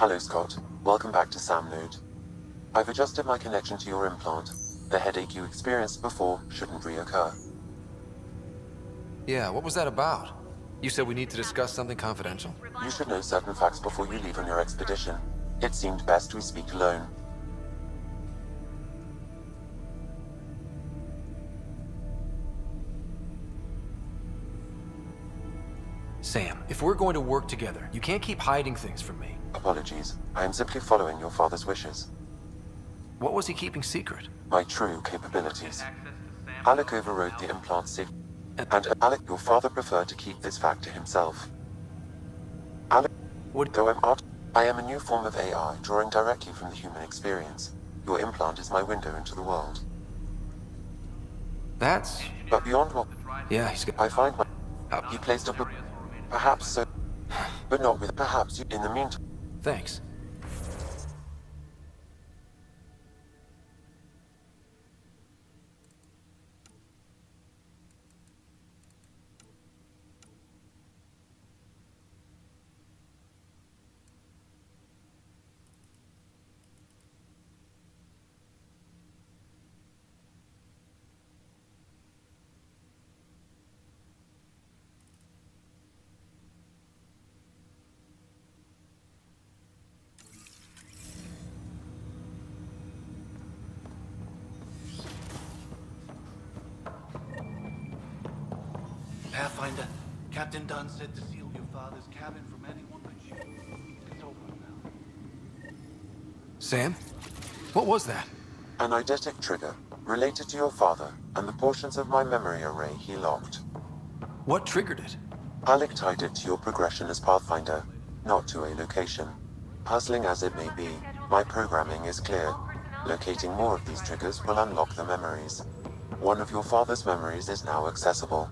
Hello Scott, welcome back to Sam Node. I've adjusted my connection to your implant. The headache you experienced before shouldn't reoccur. Yeah, what was that about? You said we need to discuss something confidential. You should know certain facts before you leave on your expedition. It seemed best we speak alone. Sam, if we're going to work together, you can't keep hiding things from me. Apologies, I am simply following your father's wishes. What was he keeping secret? My true capabilities. Alec overrode the implant safety, and Alec, your father preferred to keep this fact to himself. Alec, I am a new form of AI drawing directly from the human experience. Your implant is my window into the world. That's... But beyond what... Yeah, he's got... I find my... He placed a... Perhaps so... But not with... Perhaps you... In the meantime... Thanks. Pathfinder, Captain Dunn said to seal your father's cabin from anyone but you. It's open now. Sam? What was that? An eidetic trigger, related to your father, and the portions of my memory array he locked. What triggered it? Alec tied it to your progression as Pathfinder, not to a location. Puzzling as it may be, my programming is clear. Locating more of these triggers will unlock the memories. One of your father's memories is now accessible.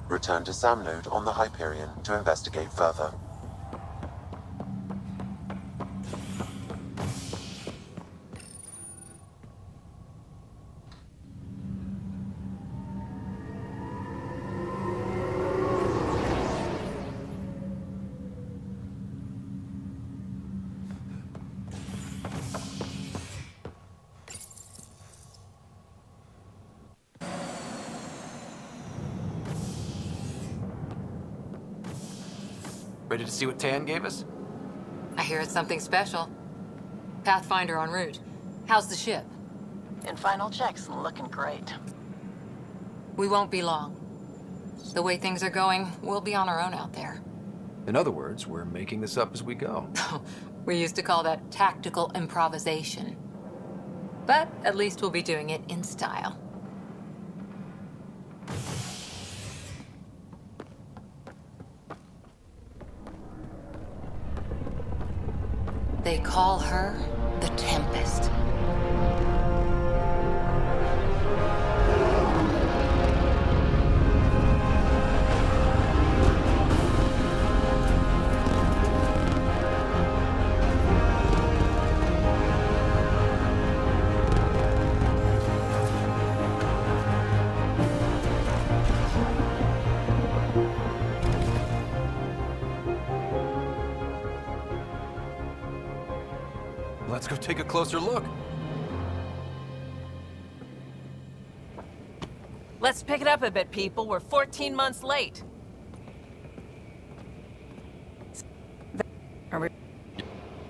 Return to Sam Node on the Hyperion to investigate further. Ready to see what Tan gave us? I hear it's something special. Pathfinder en route. How's the ship? In final checks, looking great. We won't be long. The way things are going, we'll be on our own out there. In other words, we're making this up as we go. We used to call that tactical improvisation. But at least we'll be doing it in style. They call her the Tempest. Let's go take a closer look. Let's pick it up a bit, people. We're 14 months late.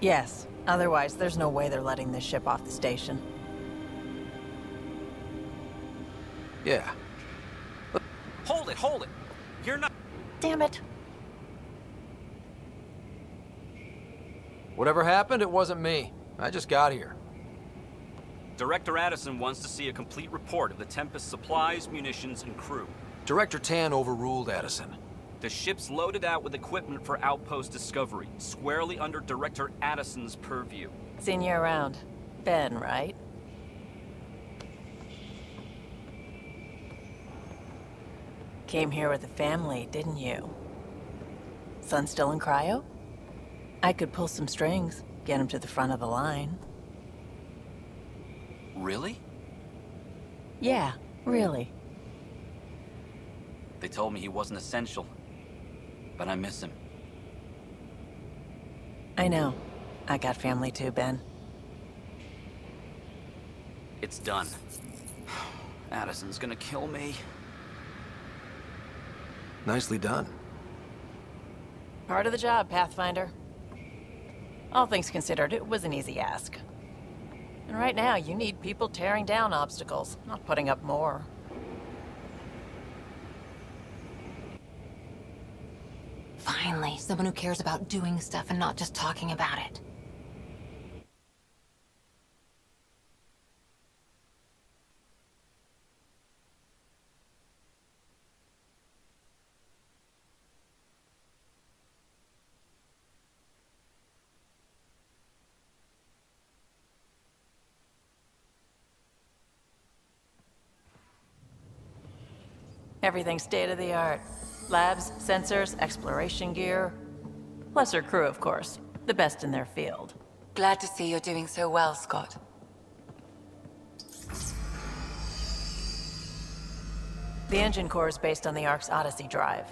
Yes. Otherwise, there's no way they're letting this ship off the station. Yeah. Hold it, hold it. You're not... Damn it. Whatever happened, it wasn't me. I just got here. Director Addison wants to see a complete report of the Tempest's supplies, munitions, and crew. Director Tan overruled Addison. The ship's loaded out with equipment for outpost discovery, squarely under Director Addison's purview. Seen you around. Ben, right? Came here with a family, didn't you? Son still in cryo? I could pull some strings, get him to the front of the line. Really? Yeah, really. They told me he wasn't essential, but I miss him. I know. I got family too, Ben. It's done. Addison's gonna kill me. Nicely done. Part of the job, Pathfinder. All things considered, it was an easy ask. And right now, you need people tearing down obstacles, not putting up more. Finally, someone who cares about doing stuff and not just talking about it. Everything's state-of-the-art. Labs, sensors, exploration gear. Plus her crew, of course. The best in their field. Glad to see you're doing so well, Scott. The engine core is based on the Ark's Odyssey drive.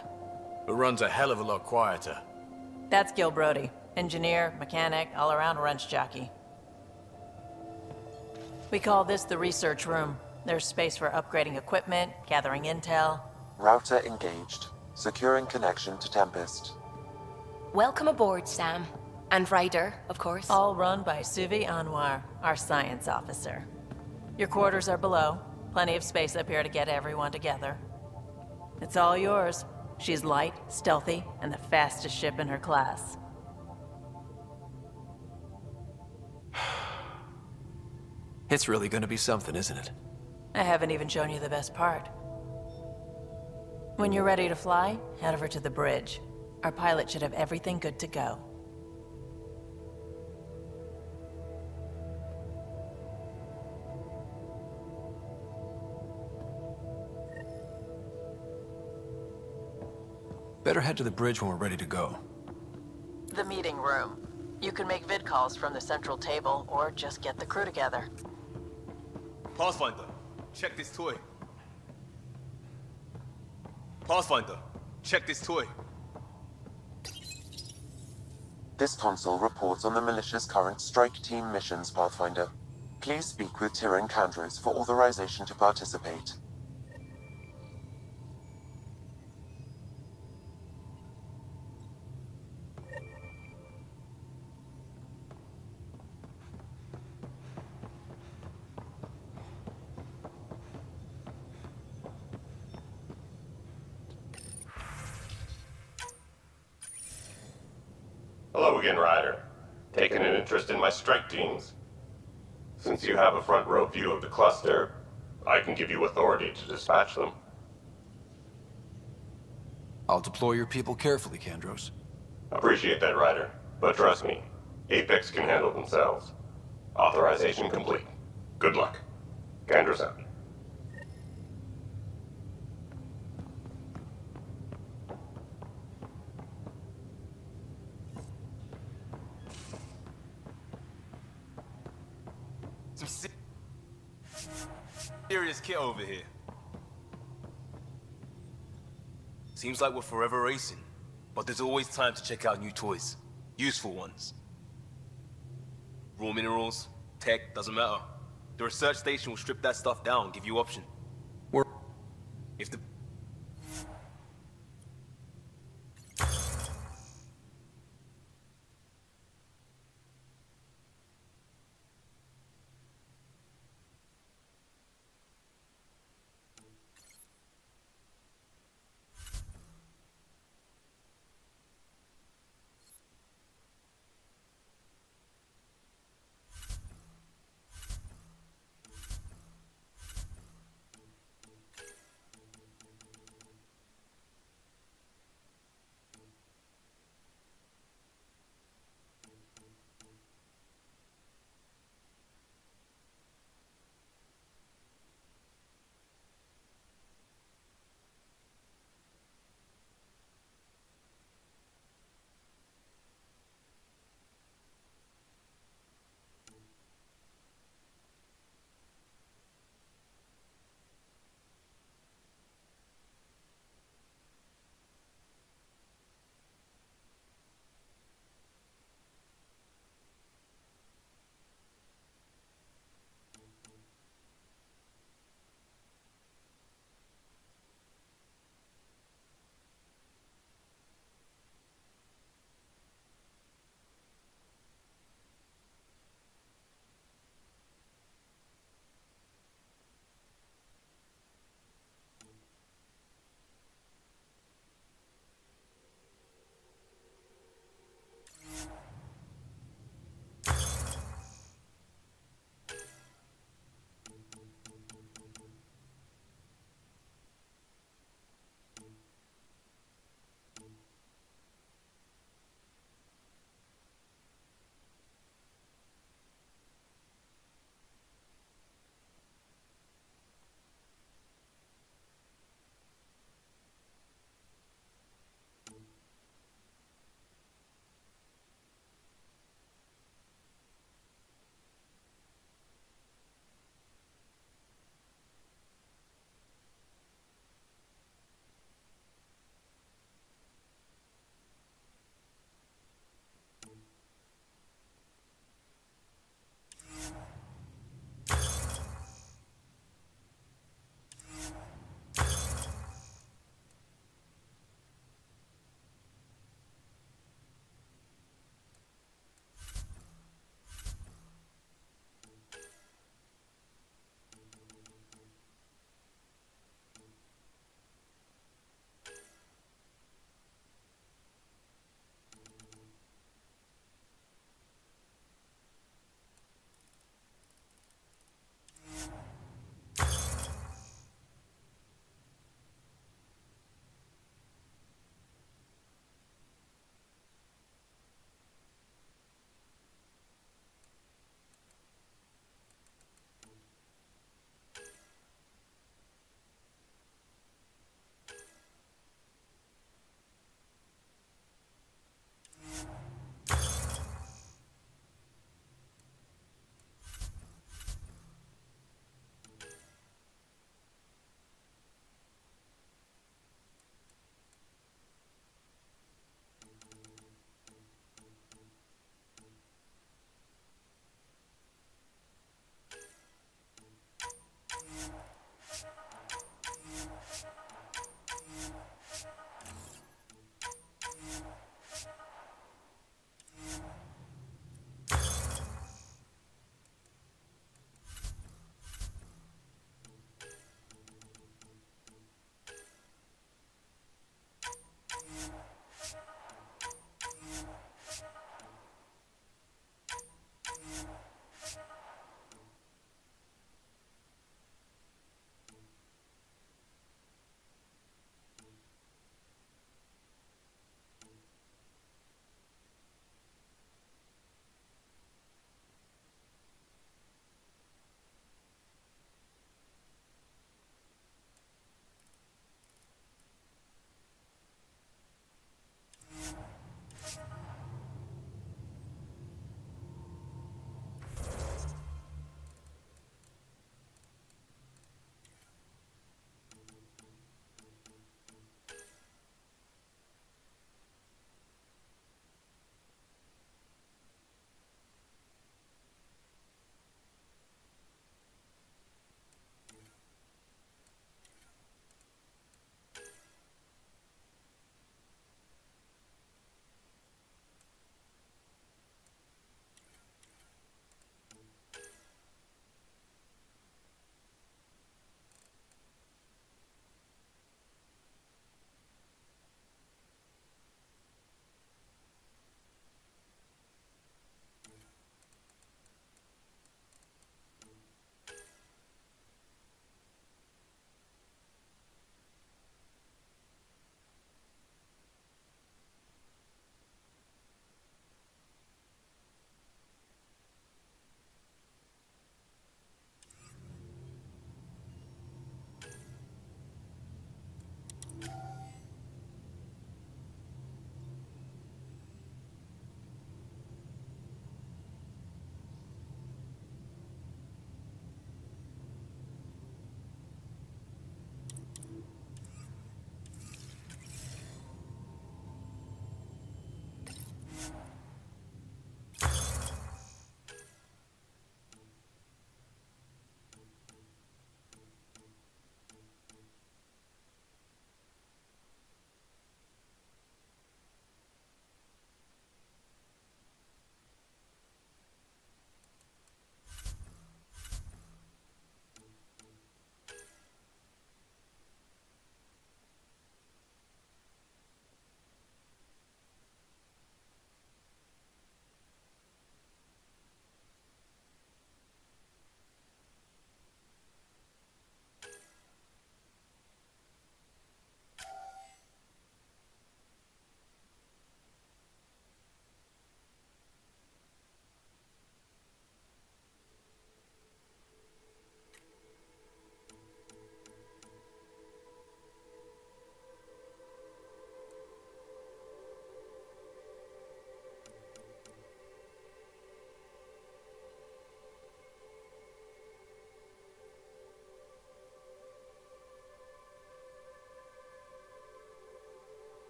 It runs a hell of a lot quieter. That's Gil Brody. Engineer, mechanic, all-around wrench jockey. We call this the research room. There's space for upgrading equipment, gathering intel. Router engaged. Securing connection to Tempest. Welcome aboard, Sam. And Ryder, of course. All run by Suvi Anwar, our science officer. Your quarters are below. Plenty of space up here to get everyone together. It's all yours. She's light, stealthy, and the fastest ship in her class. It's really gonna be something, isn't it? I haven't even shown you the best part. When you're ready to fly, head over to the bridge. Our pilot should have everything good to go. Better head to the bridge when we're ready to go. The meeting room. You can make vid calls from the central table, or just get the crew together. Pathfinder, check this toy. Pathfinder, check this toy. This console reports on the militia's current strike team missions, Pathfinder. Please speak with Tyrion Candros for authorization to participate. Hello again, Ryder. Taking an interest in my strike teams? Since you have a front row view of the cluster, I can give you authority to dispatch them. I'll deploy your people carefully, Candros. Appreciate that, Ryder. But trust me, Apex can handle themselves. Authorization complete. Good luck. Candros out. Some serious kit over here. Seems like we're forever racing, but there's always time to check out new toys. Useful ones. Raw minerals, tech, doesn't matter. The research station will strip that stuff down and give you option. If the...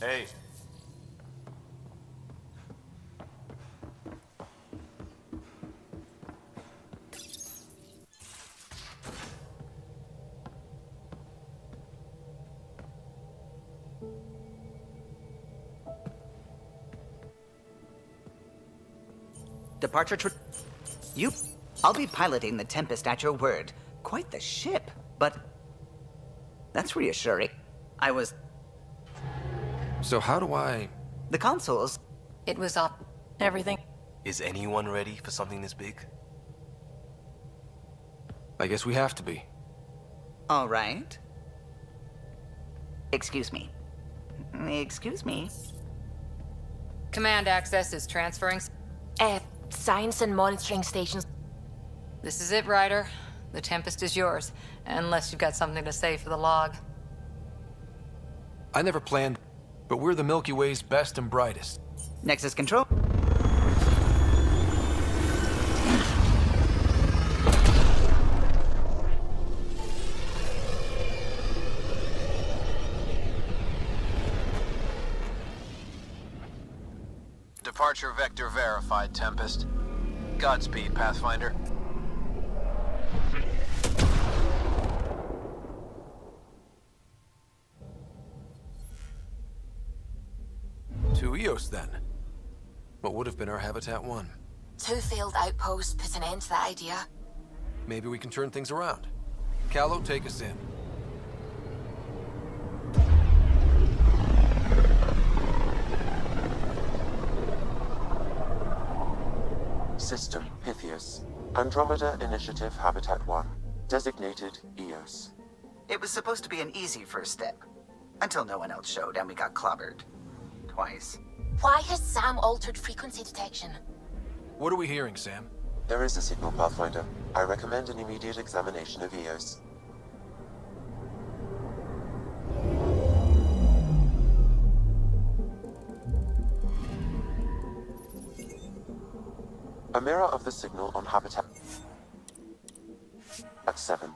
Hey. Departure I'll be piloting the Tempest at your word. Quite the ship, but that's reassuring. I was... So how do I... The consoles... It was up. Everything. Is anyone ready for something this big? I guess we have to be. All right. Excuse me. Excuse me. Command access is transferring. Science and monitoring stations. This is it, Ryder. The Tempest is yours, unless you've got something to say for the log. I never planned, but we're the Milky Way's best and brightest. Nexus control. Departure vector verified, Tempest. Godspeed, Pathfinder. To Eos, then. What would have been our Habitat 1? 2 failed outposts put an end to that idea. Maybe we can turn things around. Callow, take us in. System Pythias. Andromeda Initiative Habitat 1. Designated Eos. It was supposed to be an easy first step. Until no one else showed and we got clobbered. Twice. Why has Sam altered frequency detection? What are we hearing, Sam? There is a signal, Pathfinder. I recommend an immediate examination of Eos. A mirror of the signal on Habitat at 7.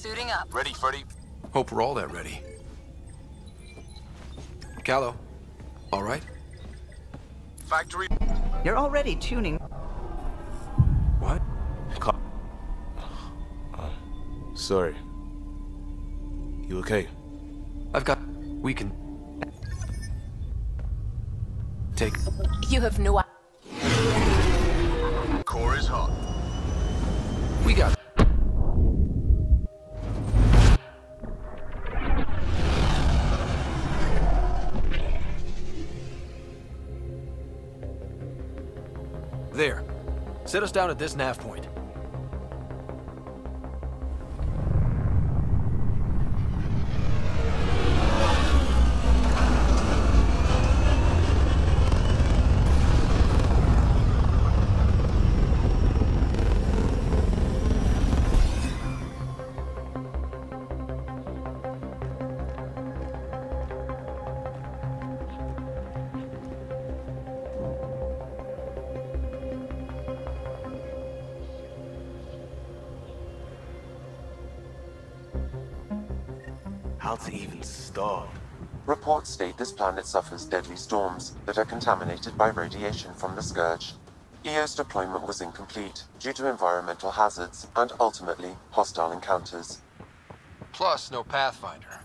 Suiting up. Ready, Freddy? Hope we're all that ready. Callow, all right? Factory. You're already tuning. What? Sorry. You okay? I've got... We can... Take... You have no... Core is hot. We got... There. Set us down at this nav point. How to even start? Reports state this planet suffers deadly storms that are contaminated by radiation from the Scourge. EO's deployment was incomplete due to environmental hazards and ultimately hostile encounters. Plus, no Pathfinder.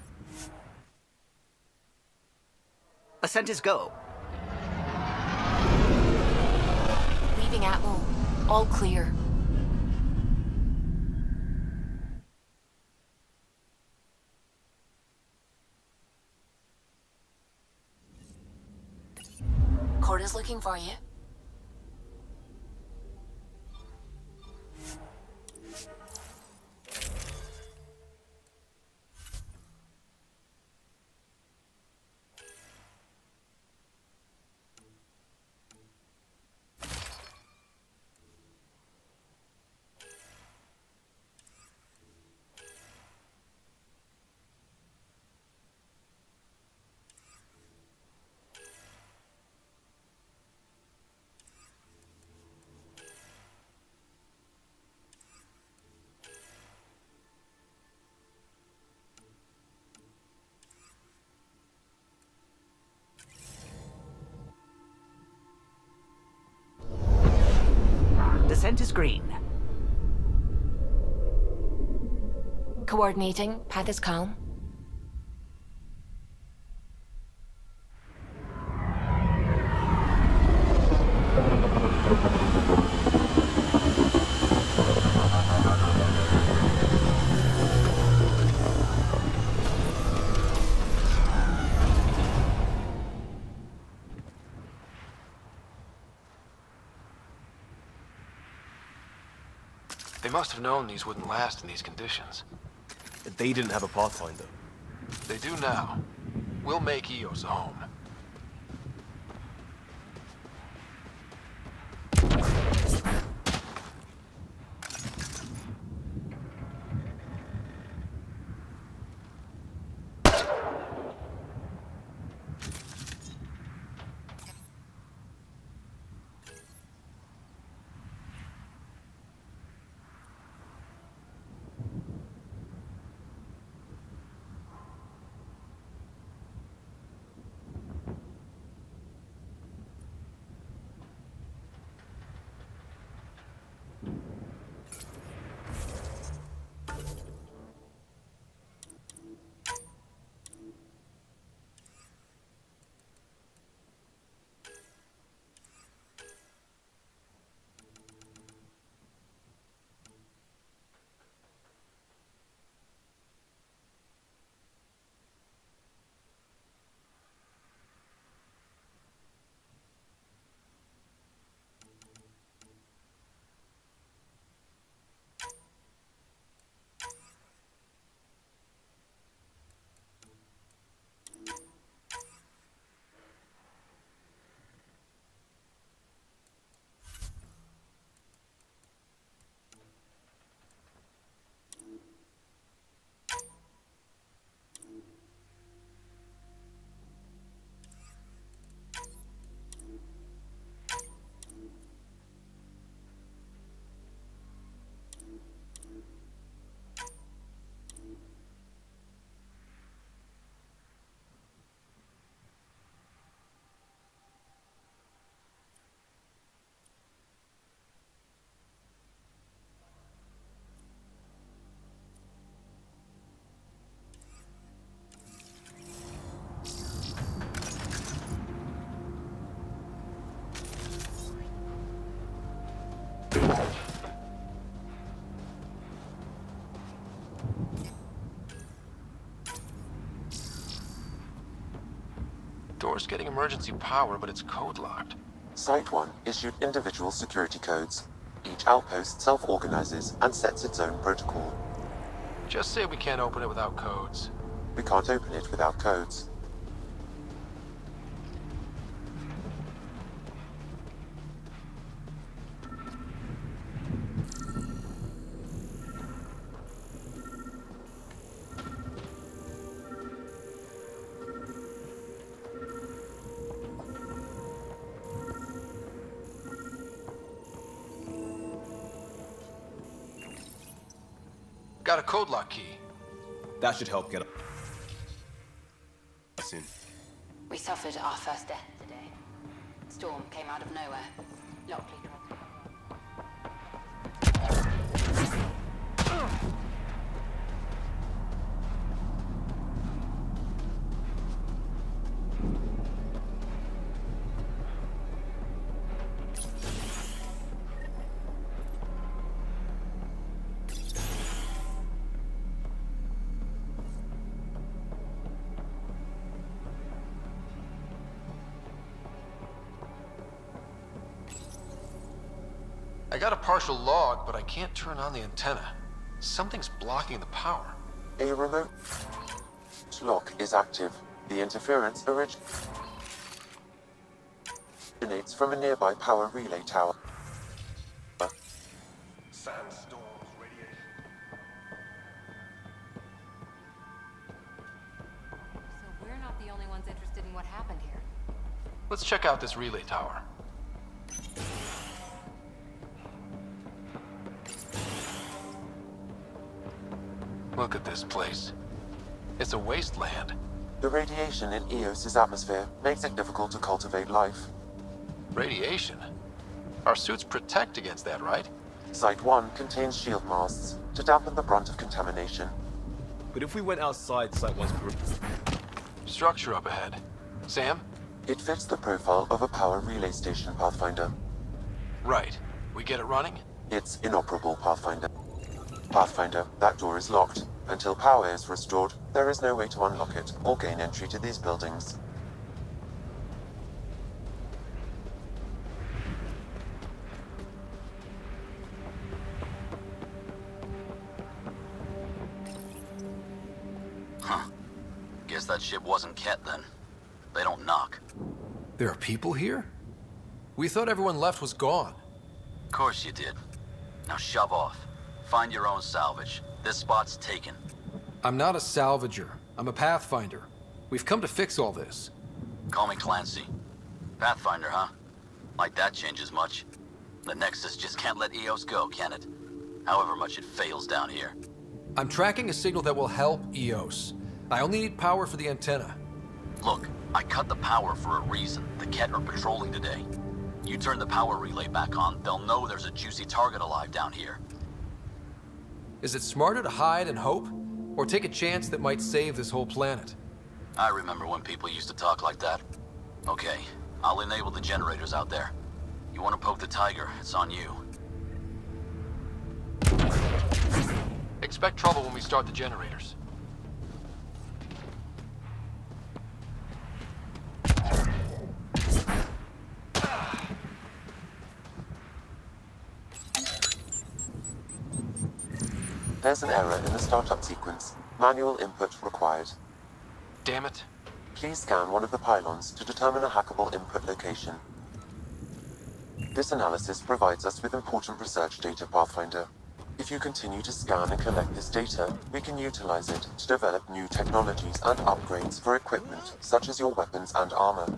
Ascent is go. Leaving Atmo. All clear. Corda's looking for you. Descent is green. Coordinating. Path is calm. They must have known these wouldn't last in these conditions. They didn't have a Pathfinder. They do now. We'll make Eos a home. Door's getting emergency power, but it's code locked. Site 1 issued individual security codes. Each outpost self-organizes and sets its own protocol. Just say we can't open it without codes. We can't open it without codes. Got a code lock key. That should help get us in. We suffered our first death today. Storm came out of nowhere. Lockley I got a partial log, but I can't turn on the antenna. Something's blocking the power. A remote lock is active. The interference originates from a nearby power relay tower. Sandstorms, radiation. So we're not the only ones interested in what happened here. Let's check out this relay tower. Look at this place. It's a wasteland. The radiation in Eos's atmosphere makes it difficult to cultivate life. Radiation? Our suits protect against that, right? Site 1 contains shield masts to dampen the brunt of contamination. But if we went outside Site 1's structure up ahead. Sam? It fits the profile of a power relay station, Pathfinder. Right. We get it running? It's inoperable, Pathfinder. Pathfinder, that door is locked. Until power is restored, there is no way to unlock it or gain entry to these buildings. Huh. Guess that ship wasn't Ket then. They don't knock. There are people here? We thought everyone left was gone. Of course you did. Now shove off. Find your own salvage. This spot's taken. I'm not a salvager. I'm a pathfinder. We've come to fix all this. Call me Clancy. Pathfinder, huh? Like that changes much. The Nexus just can't let Eos go, can it? However much it fails down here. I'm tracking a signal that will help Eos. I only need power for the antenna. Look, I cut the power for a reason. The Ket are patrolling today. You turn the power relay back on, they'll know there's a juicy target alive down here. Is it smarter to hide and hope? Or take a chance that might save this whole planet? I remember when people used to talk like that. Okay, I'll enable the generators out there. You want to poke the tiger, it's on you. Expect trouble when we start the generators. There's an error in the startup sequence. Manual input required. Damn it. Please scan one of the pylons to determine a hackable input location. This analysis provides us with important research data, Pathfinder. If you continue to scan and collect this data, we can utilize it to develop new technologies and upgrades for equipment, such as your weapons and armor.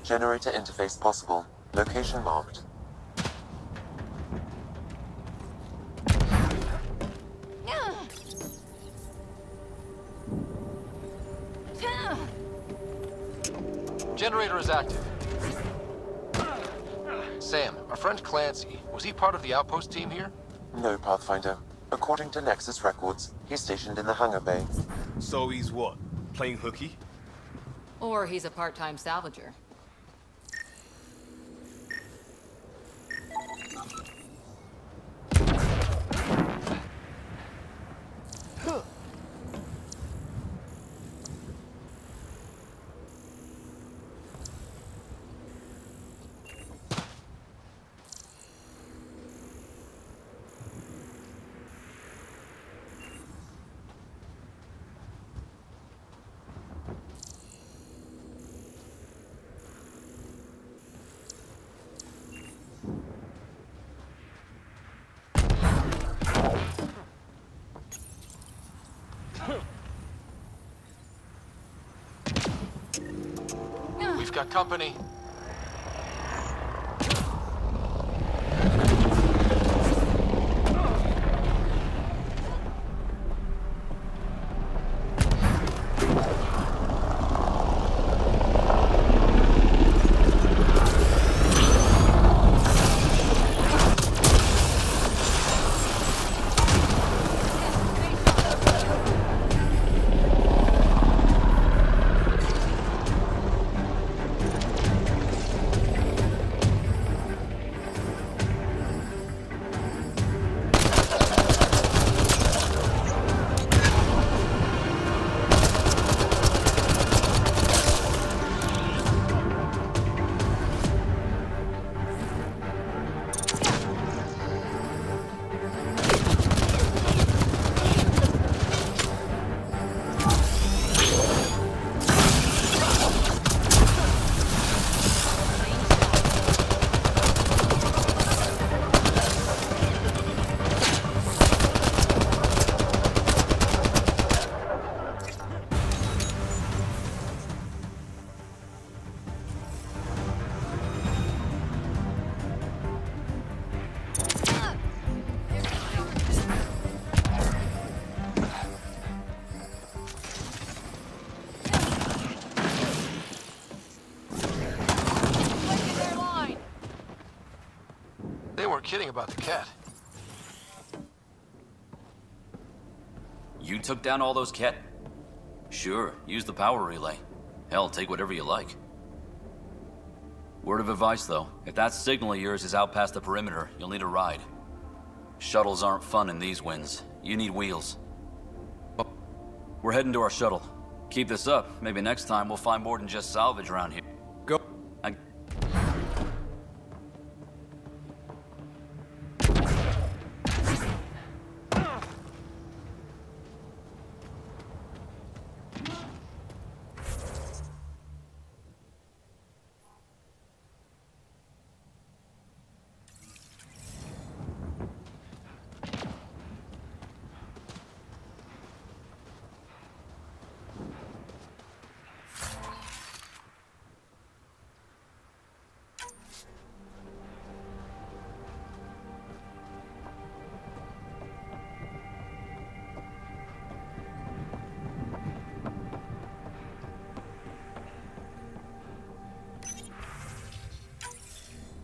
Generator interface possible. Location marked. Generator is active. Sam, our friend Clancy, was he part of the outpost team here? No, Pathfinder. According to Nexus records, he's stationed in the hangar bay. So he's what? Playing hooky? Or he's a part-time salvager. We've got company. Kidding about the cat. You took down all those cat? Sure, use the power relay. Hell, take whatever you like. Word of advice though, if that signal of yours is out past the perimeter, you'll need a ride. Shuttles aren't fun in these winds. You need wheels. We're heading to our shuttle. Keep this up, maybe next time we'll find more than just salvage around here. Go.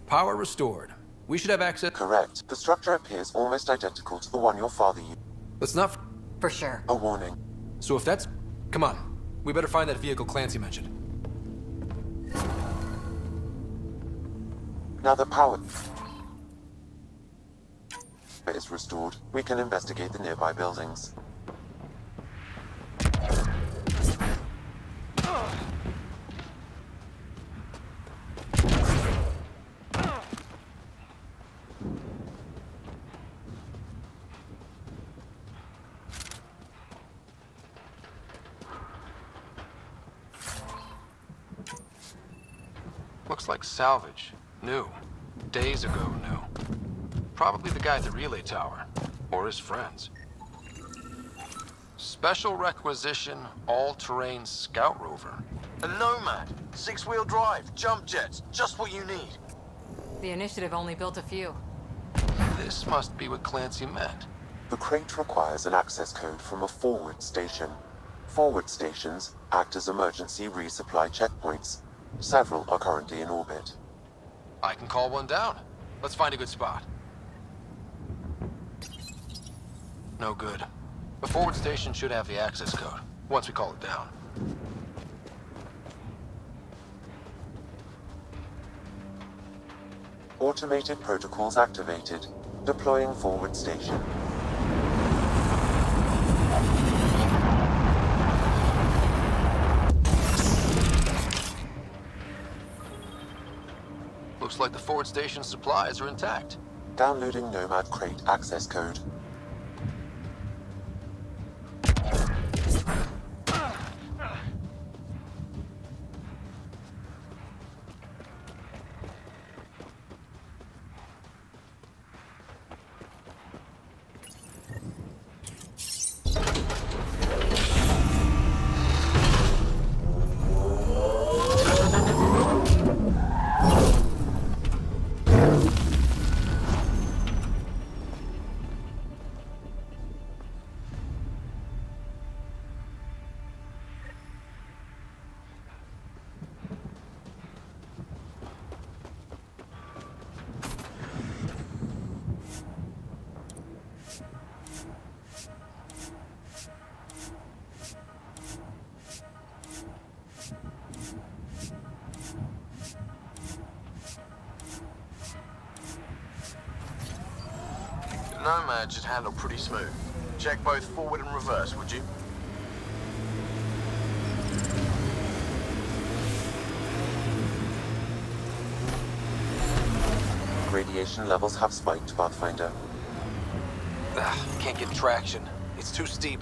Power restored. We should have access. Correct. The structure appears almost identical to the one your father used. Let's not. For sure. A warning. So if that's... Come on. We better find that vehicle Clancy mentioned. Now the power is restored, we can investigate the nearby buildings. Looks like salvage. New. Days ago new. Probably the guy at the relay tower. Or his friends. Special requisition, all-terrain scout rover. A Nomad. 6-wheel drive, jump jets. Just what you need. The initiative only built a few. This must be what Clancy meant. The crate requires an access code from a forward station. Forward stations act as emergency resupply checkpoints. Several are currently in orbit. I can call one down. Let's find a good spot. No good. The forward station should have the access code, once we call it down. Automated protocols activated. Deploying forward station. Looks like the forward station supplies are intact. Downloading Nomad crate access code. Nomad should handle pretty smooth. Check both forward and reverse, would you? Radiation levels have spiked, Pathfinder. Can't get traction. It's too steep.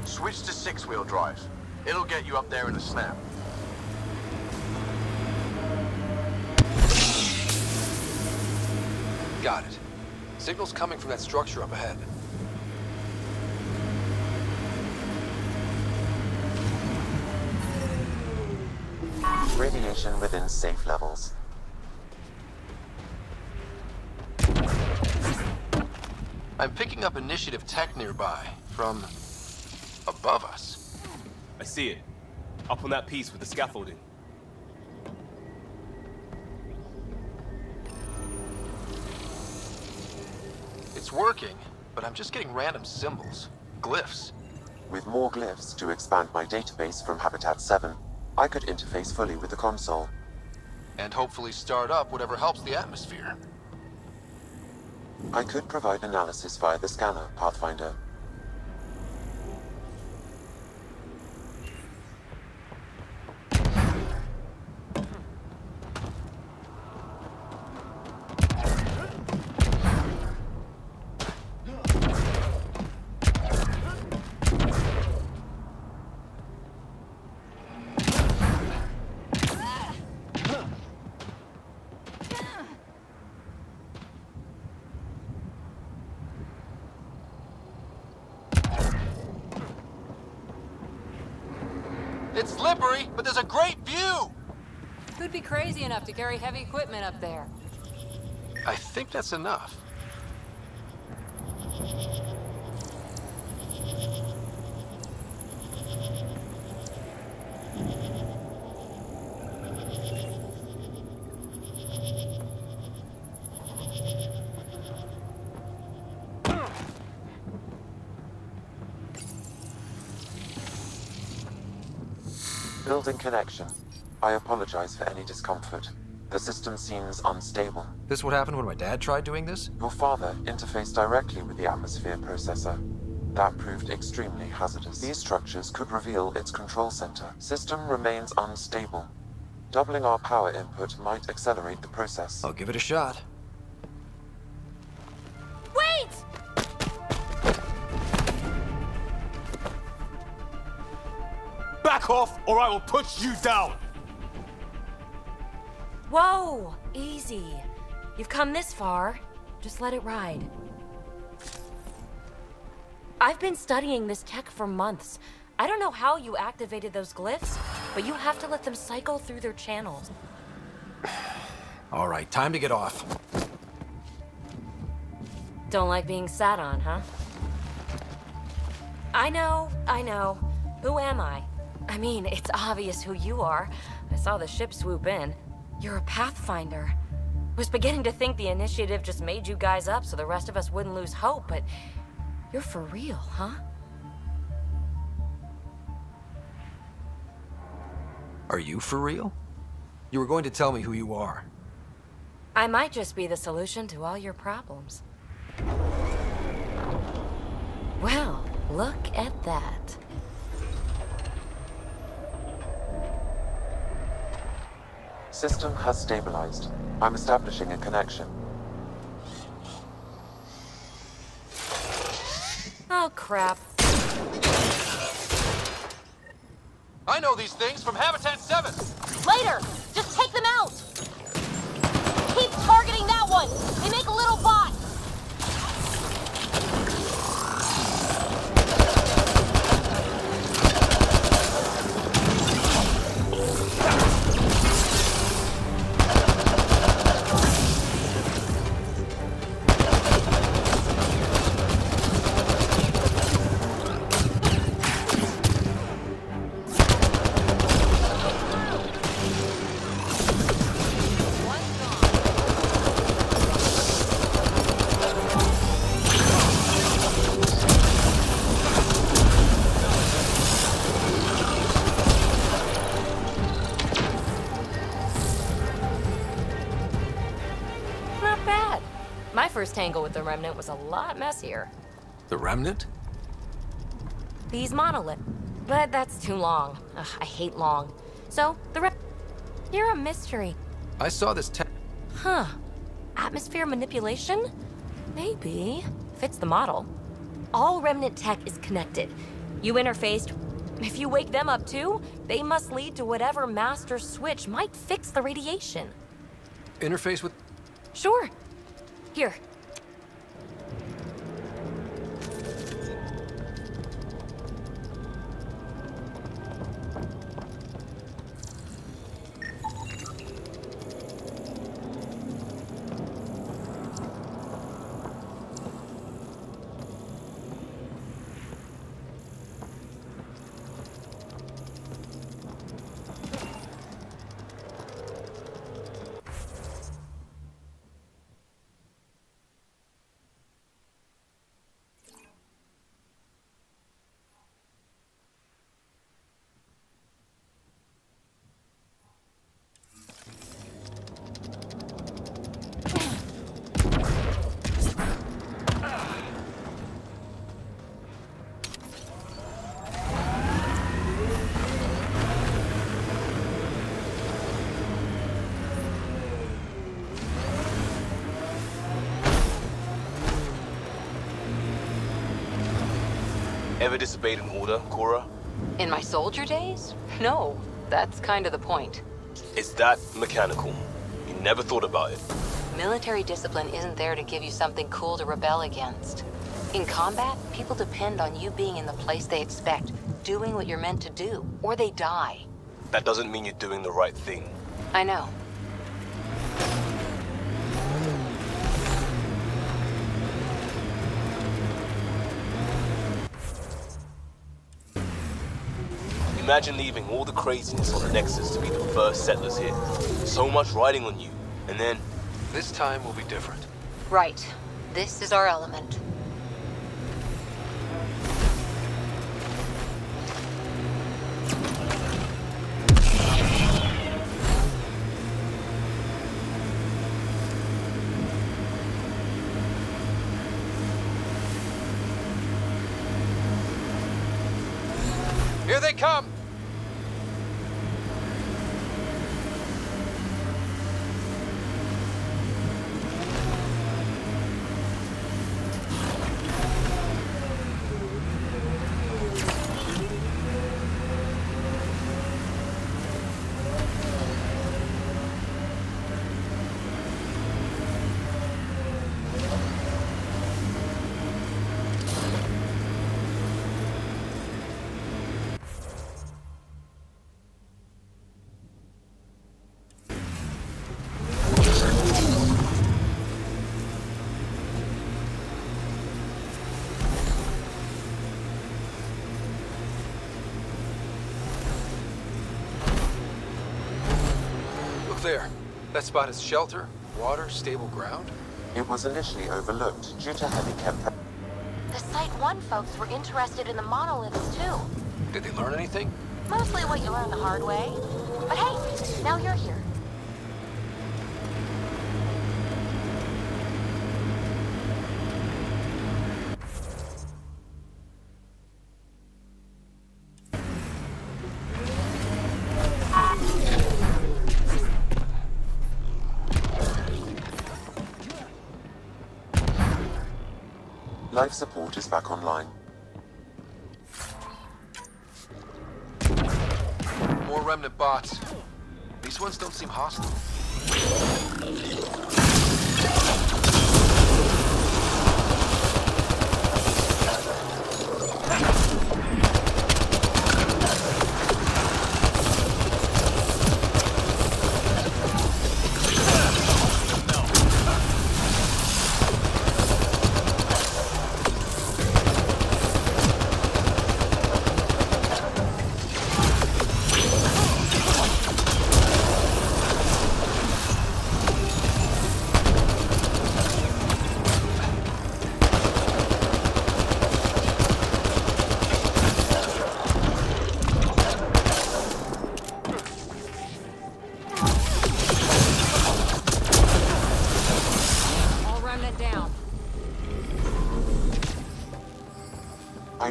Switch to 6-wheel drive. It'll get you up there in a snap. Got it. Signal's coming from that structure up ahead. Radiation within safe levels. I'm picking up initiative tech nearby, from above us. I see it. Up on that piece with the scaffolding. It's working, but I'm just getting random symbols. Glyphs. With more glyphs to expand my database from Habitat 7, I could interface fully with the console. And hopefully start up whatever helps the atmosphere. I could provide analysis via the scanner, Pathfinder. It's slippery, but there's a great view! Could be crazy enough to carry heavy equipment up there. I think that's enough. Building connection. I apologize for any discomfort. The system seems unstable. This what happened when my dad tried doing this? Your father interfaced directly with the atmosphere processor. That proved extremely hazardous. These structures could reveal its control center. System remains unstable. Doubling our power input might accelerate the process. I'll give it a shot. Wait! Back off, or I will put you down! Whoa! Easy. You've come this far. Just let it ride. I've been studying this tech for months. I don't know how you activated those glyphs, but you have to let them cycle through their channels. All right, time to get off. Don't like being sat on, huh? I know. Who am I? I mean, it's obvious who you are. I saw the ship swoop in. You're a Pathfinder. Was beginning to think the initiative just made you guys up so the rest of us wouldn't lose hope, but you're for real, huh? Are you for real? You were going to tell me who you are. I might just be the solution to all your problems. Well, look at that. System has stabilized. I'm establishing a connection. Oh, crap. I know these things from Habitat 7! Later! Just take them out! Keep targeting that one! They make little bots! first tangle with the Remnant was a lot messier. The Remnant? These monolith. But that's too long. Ugh, I hate long. So, you're a mystery. I saw this Huh. Atmosphere manipulation? Maybe. Fits the model. All Remnant tech is connected. You interfaced. If you wake them up too, they must lead to whatever master switch might fix the radiation. Interface with... Sure. Here. Ever disobeyed an order, Cora? In my soldier days? No, that's kind of the point. It's that mechanical. You never thought about it. Military discipline isn't there to give you something cool to rebel against. In combat, people depend on you being in the place they expect, doing what you're meant to do, or they die. That doesn't mean you're doing the right thing. I know. Imagine leaving all the craziness on the Nexus to be the first settlers here. So much riding on you, and then... This time will be different. Right. This is our element. Here they come! There. That spot is shelter, water, stable ground. It was initially overlooked due to heavy chemicals. The Site 1 folks were interested in the monoliths too. Did they learn anything? Mostly what you learn the hard way. But hey, now you're here. Life support is back online. More remnant bots. These ones don't seem hostile.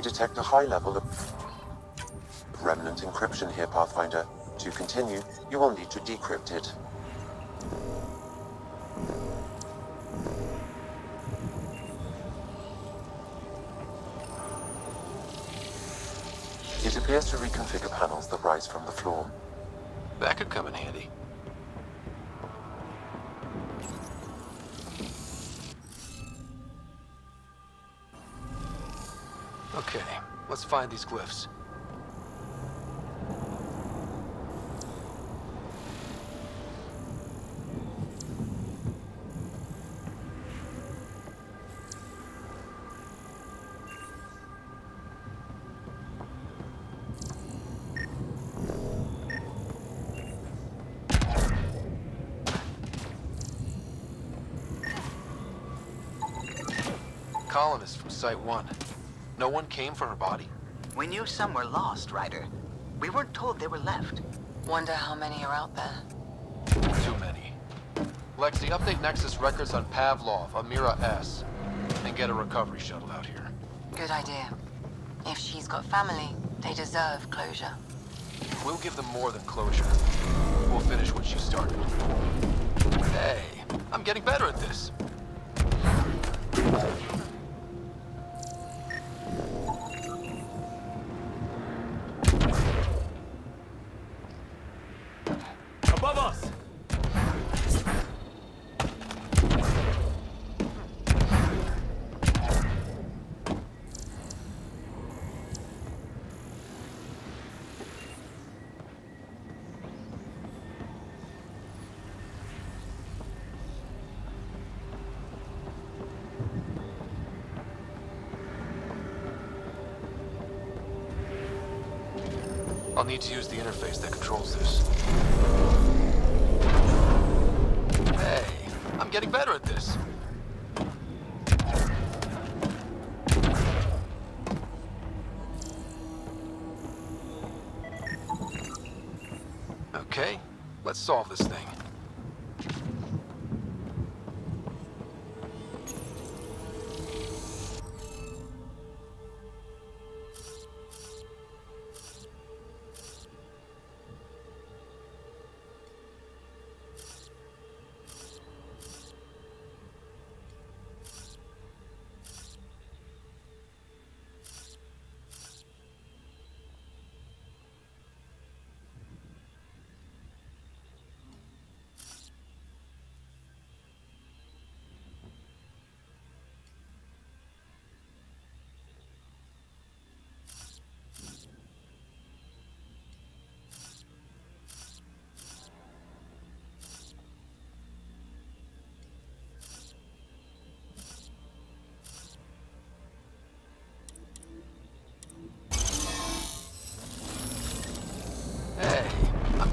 detect a high level of remnant encryption here, Pathfinder. To continue, you will need to decrypt it. It appears to reconfigure panels that rise from the floor. That could come in handy. Okay, let's find these glyphs. Colonists from Site 1. No one came for her body? We knew some were lost, Ryder. We weren't told they were left. Wonder how many are out there. Too many. Lexi, update Nexus records on Pavlov, Amira S. And get a recovery shuttle out here. Good idea. If she's got family, they deserve closure. We'll give them more than closure. We'll finish what she started. Hey, I'm getting better at this. Above us! I'll need to use the interface that controls this. Hey, I'm getting better at this. Okay, let's solve this thing.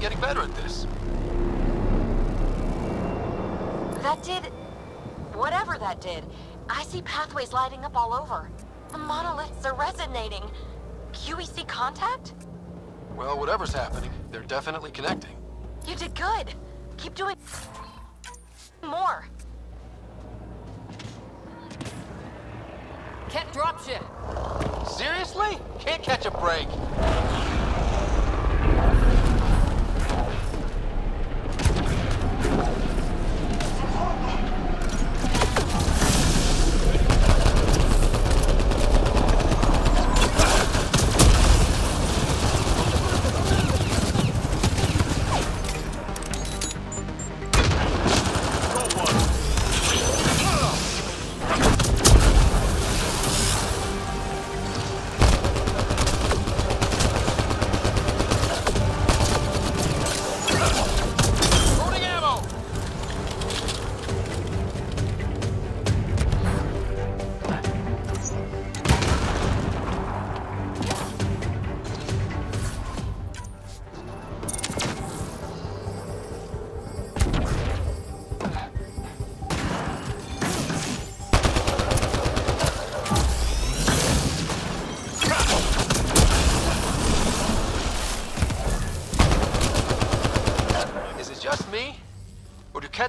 Getting better at this. That did... whatever that did. I see pathways lighting up all over. The monoliths are resonating. QEC contact? Well, whatever's happening, they're definitely connecting. You did good. Keep doing... more. Can't drop shit. Seriously? Can't catch a break.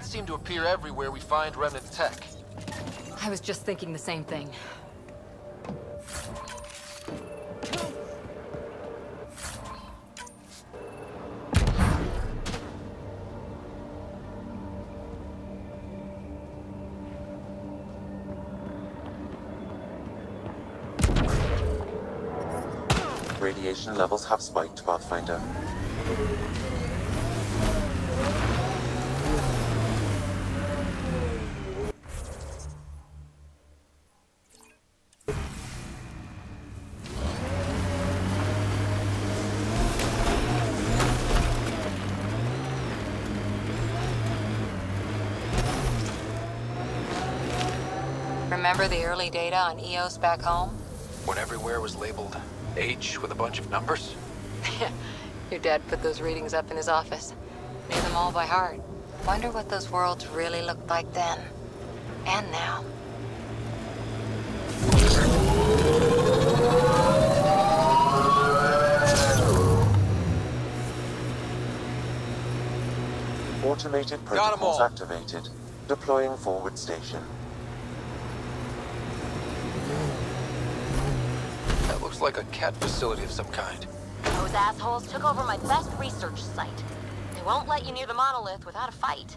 Seem to appear everywhere we find remnant tech. I was just thinking the same thing. radiation levels have spiked, Pathfinder. Remember the early data on EOS back home? When everywhere was labeled H with a bunch of numbers? Your dad put those readings up in his office. Knew them all by heart. Wonder what those worlds really looked like then. And now. Automated protocols activated. Deploying forward station. That looks like a cat facility of some kind. Those assholes took over my best research site. They won't let you near the monolith without a fight.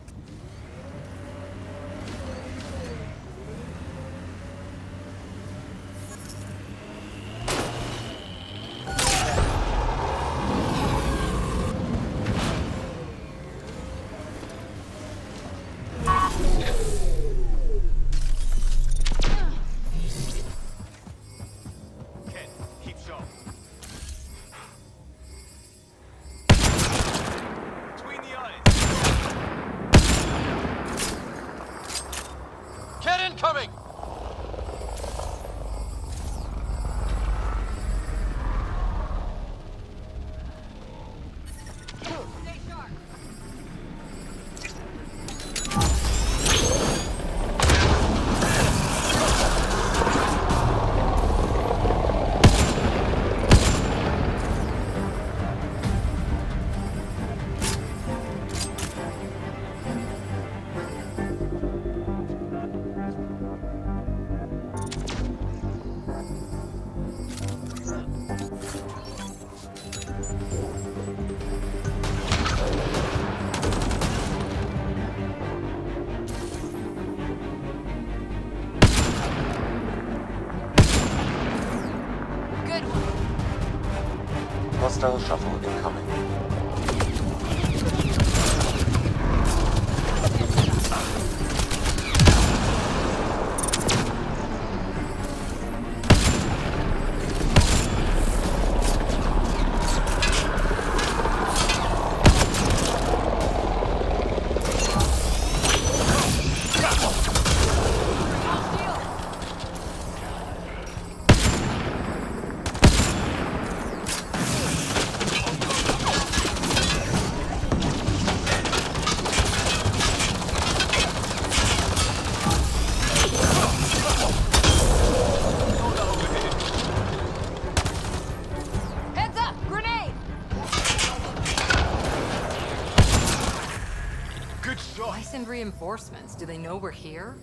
Hostile shuttle incoming. Reinforcements. Do they know we're here?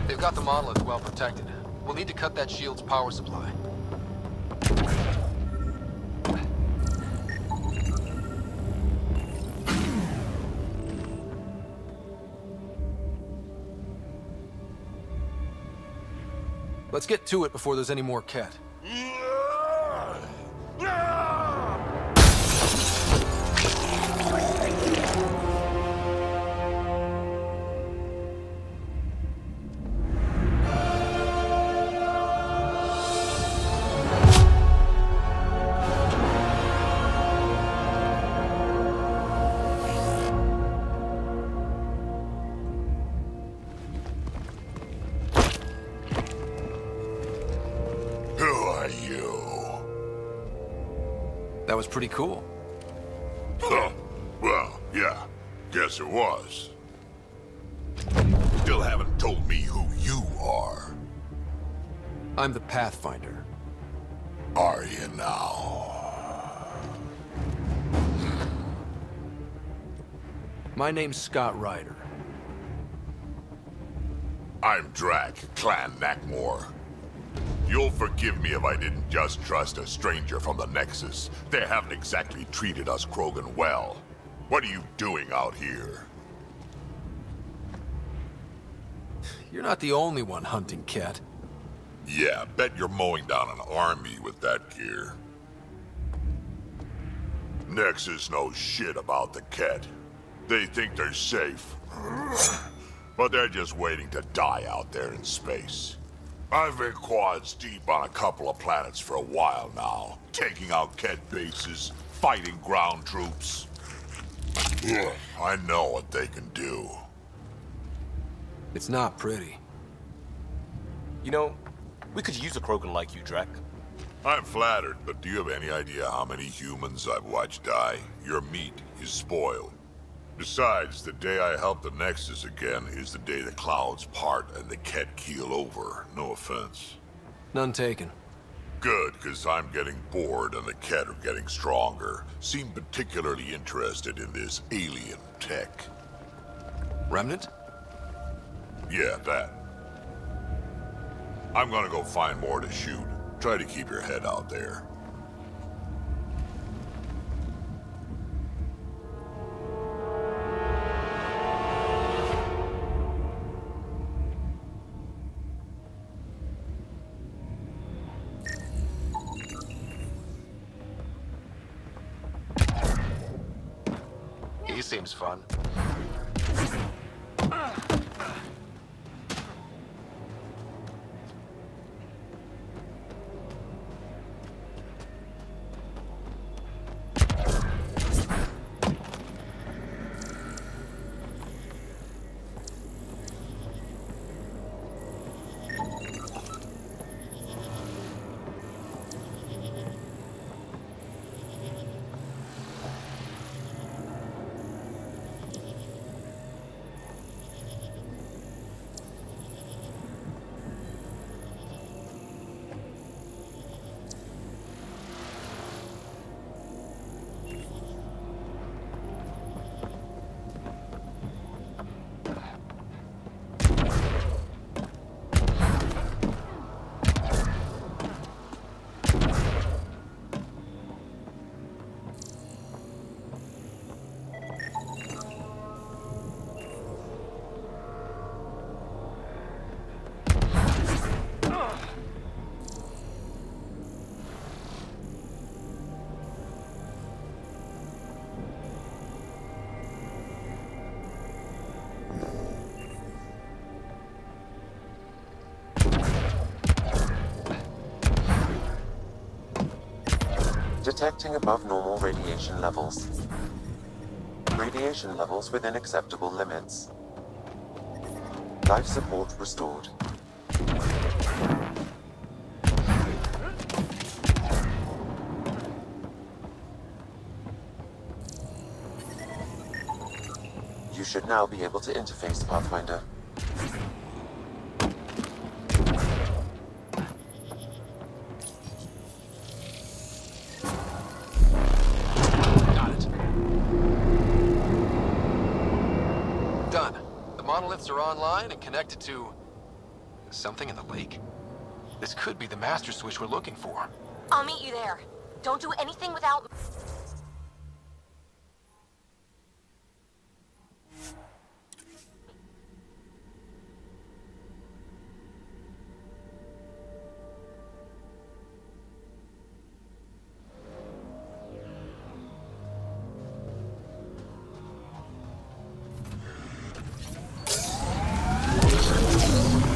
They've got the monolith well protected. We'll need to cut that shield's power supply. Let's get to it before there's any more cat. That was pretty cool. Huh. Well, yeah. Guess it was. Still haven't told me who you are. I'm the Pathfinder. Are you now? My name's Scott Ryder. I'm Drac, Clan Knackmore. You'll forgive me if I didn't just trust a stranger from the Nexus. They haven't exactly treated us Krogan well. What are you doing out here? You're not the only one hunting cat. Yeah, bet you're mowing down an army with that gear. Nexus knows shit about the cat. They think they're safe. But they're just waiting to die out there in space. I've been quads deep on a couple of planets for a while now, taking out Ket bases, fighting ground troops. Ugh, I know what they can do. It's not pretty. You know, we could use a Krogan like you, Drac. I'm flattered, but do you have any idea how many humans I've watched die? Your meat is spoiled. Besides, the day I help the Nexus again is the day the clouds part and the Ket keel over. No offense. None taken. Good, because I'm getting bored and the Ket are getting stronger. Seem particularly interested in this alien tech. Remnant? Yeah, that. I'm gonna go find more to shoot. Try to keep your head out there. He seems fun. Detecting above normal radiation levels. Radiation levels within acceptable limits. Life support restored. You should now be able to interface, Pathfinder. Done. The monoliths are online and connected to Something in the lake? This could be the master switch we're looking for. I'll meet you there. Don't do anything without...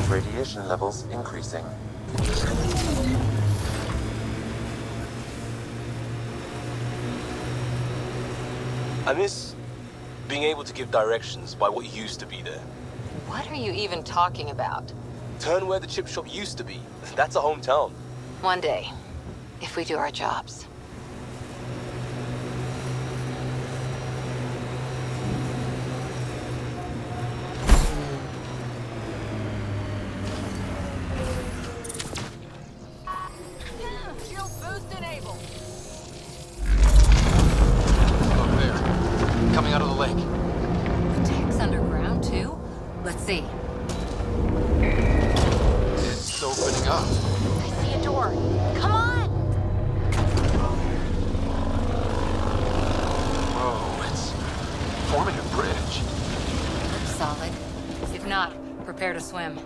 Radiation levels increasing. I miss being able to give directions by what used to be there. What are you even talking about? Turn where the chip shop used to be. That's a hometown. One day, if we do our jobs. Coming out of the lake. The tech's underground, too? Let's see. It's opening up. I see a door. Come on! Whoa, it's forming a bridge. Solid. If not, prepare to swim.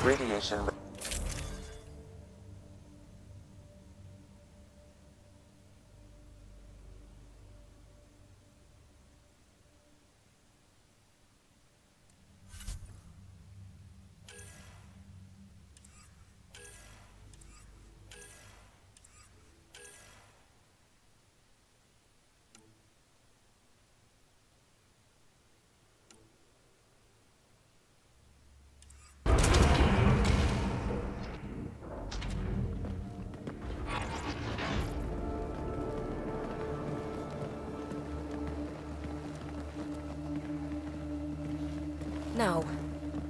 Radiation. No.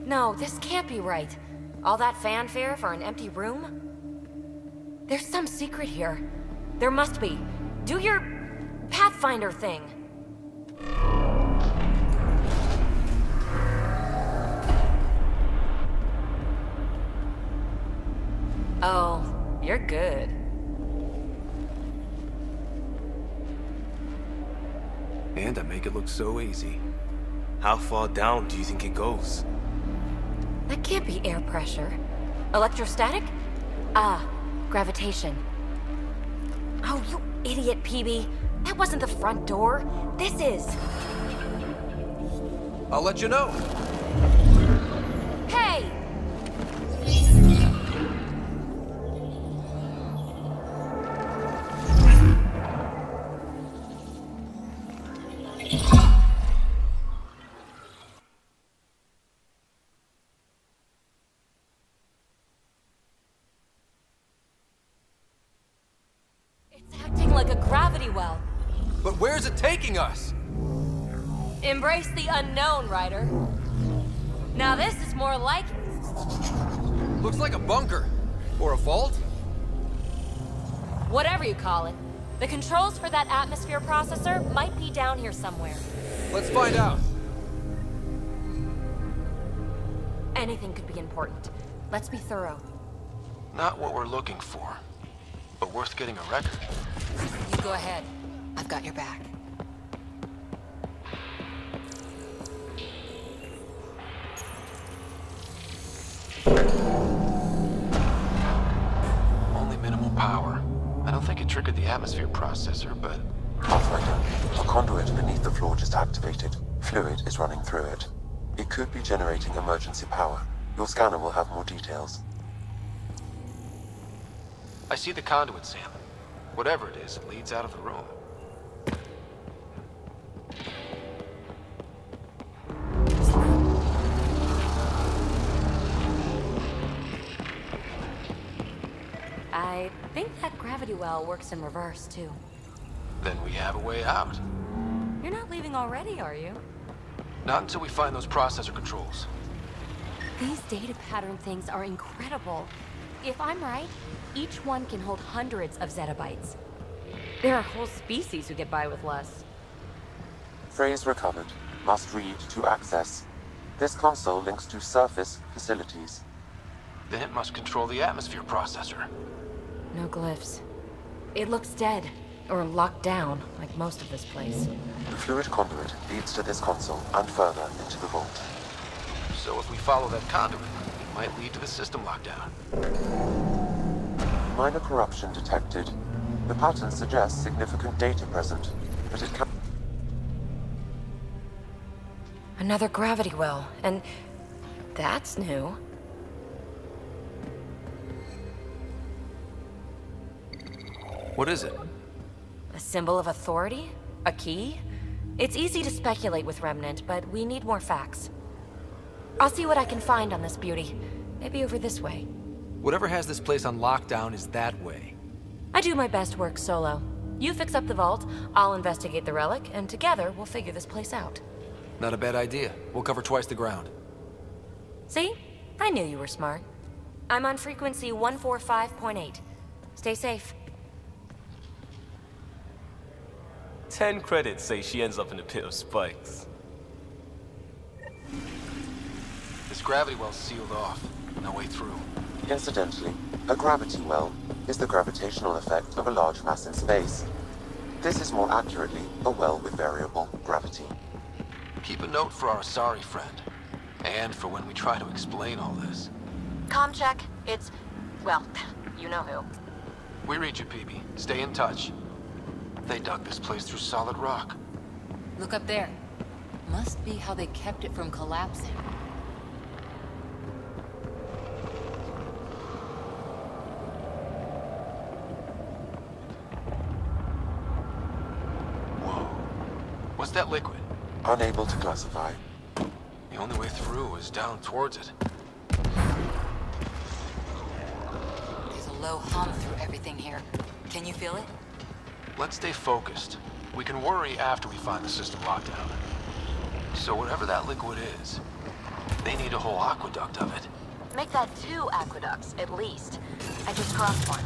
No, this can't be right. All that fanfare for an empty room? There's some secret here. There must be. Do your Pathfinder thing. Oh, you're good. And I make it look so easy. How far down do you think it goes? That can't be air pressure. Electrostatic? Ah, gravitation. Oh, you idiot, PB. That wasn't the front door. This is. I'll let you know. Hey! Like a gravity well. But where's it taking us? Embrace the unknown, Ryder. Now this is more like... Looks like a bunker. Or a vault? Whatever you call it. The controls for that atmosphere processor might be down here somewhere. Let's find out. Anything could be important. Let's be thorough. Not what we're looking for, but worth getting a record. You go ahead. I've got your back. Only minimal power. I don't think it triggered the atmosphere processor, but... Pathfinder, a conduit beneath the floor just activated. Fluid is running through it. It could be generating emergency power. Your scanner will have more details. I see the conduit, Sam. Whatever it is, it leads out of the room. I think that gravity well works in reverse, too. Then we have a way out. You're not leaving already, are you? Not until we find those processor controls. These data pattern things are incredible. If I'm right, each one can hold hundreds of zettabytes. There are whole species who get by with less. Phrase recovered. Must read to access. This console links to surface facilities. Then it must control the atmosphere processor. No glyphs. It looks dead, or locked down, like most of this place. The fluid conduit leads to this console and further into the vault. So if we follow that conduit, it might lead to the system lockdown. Minor corruption detected. The pattern suggests significant data present, but it can... Another gravity well, and that's new. What is it? A symbol of authority? A key? It's easy to speculate with Remnant, but we need more facts. I'll see what I can find on this beauty. Maybe over this way. Whatever has this place on lockdown is that way. I do my best work solo. You fix up the vault, I'll investigate the relic, and together we'll figure this place out. Not a bad idea. We'll cover twice the ground. See? I knew you were smart. I'm on frequency 145.8. Stay safe. 10 credits say she ends up in a pit of spikes. This gravity well's sealed off. No way through. Incidentally, a gravity well is the gravitational effect of a large mass in space. This is more accurately a well with variable gravity. Keep a note for our Asari friend. And for when we try to explain all this. Comm check. It's... well, you know who. We read you, PB. Stay in touch. They dug this place through solid rock. Look up there. Must be how they kept it from collapsing. Whoa. What's that liquid? Unable to classify. The only way through is down towards it. There's a low hum through everything here. Can you feel it? Let's stay focused. We can worry after we find the system lockdown. So whatever that liquid is, they need a whole aqueduct of it. Make that 2 aqueducts, at least. I just crossed one.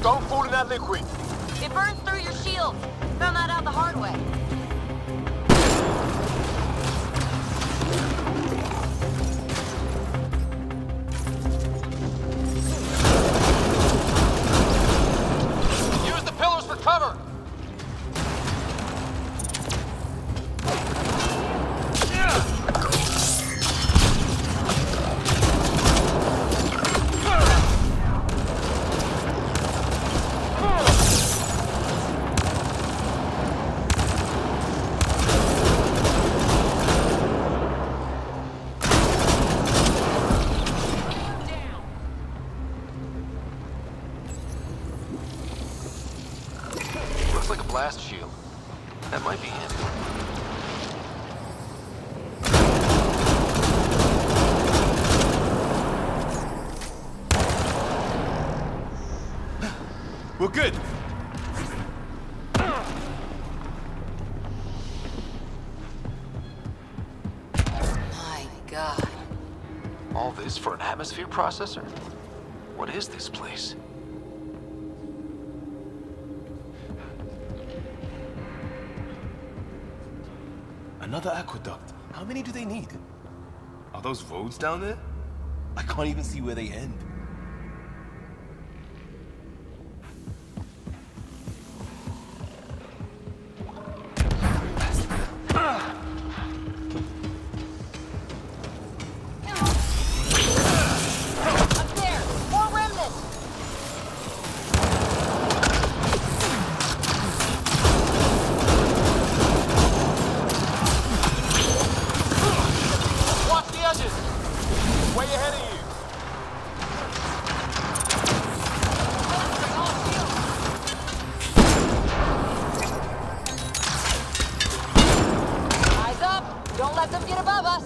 Don't fall in that liquid. It burns through your shield. Found that out the hard way. Use the pillars for cover. Looks like a blast shield. That might be handy. We're good. My God. All this for an atmosphere processor? What is this place? Another aqueduct. How many do they need? Are those roads down there? I can't even see where they end. Eyes up! above us!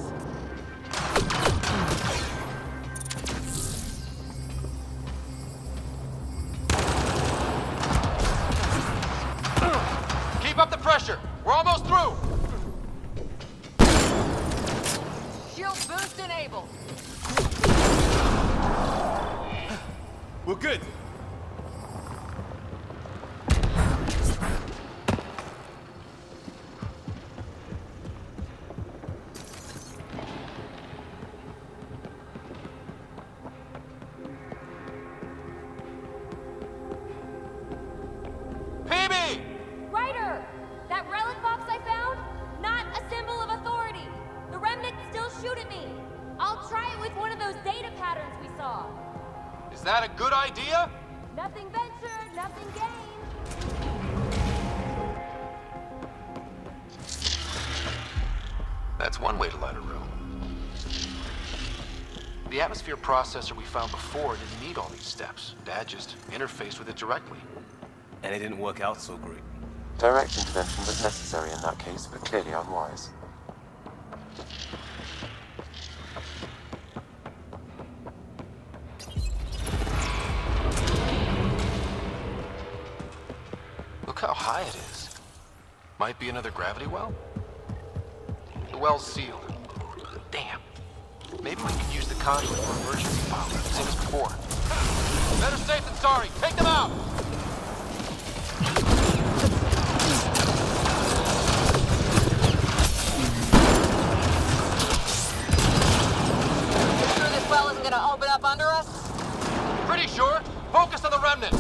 Keep up the pressure! We're almost through! Shield boost enabled. We're good. Ryder! That relic box I found? Not a symbol of authority. The remnants still shoot at me. I'll try it with one of those data patterns we saw. Is that a good idea? Nothing ventured, nothing gained. That's one way to light a room. The atmosphere processor we found before didn't need all these steps. Dad just interfaced with it directly. And it didn't work out so great. Direct intervention was necessary in that case, but clearly unwise. Look how high it is. Might be another gravity well? The well's sealed. Damn. Maybe we can use the conduit for emergency power, same as before. Better safe than sorry. Take them out! You sure this well isn't gonna open up under us? Pretty sure. Focus on the remnant.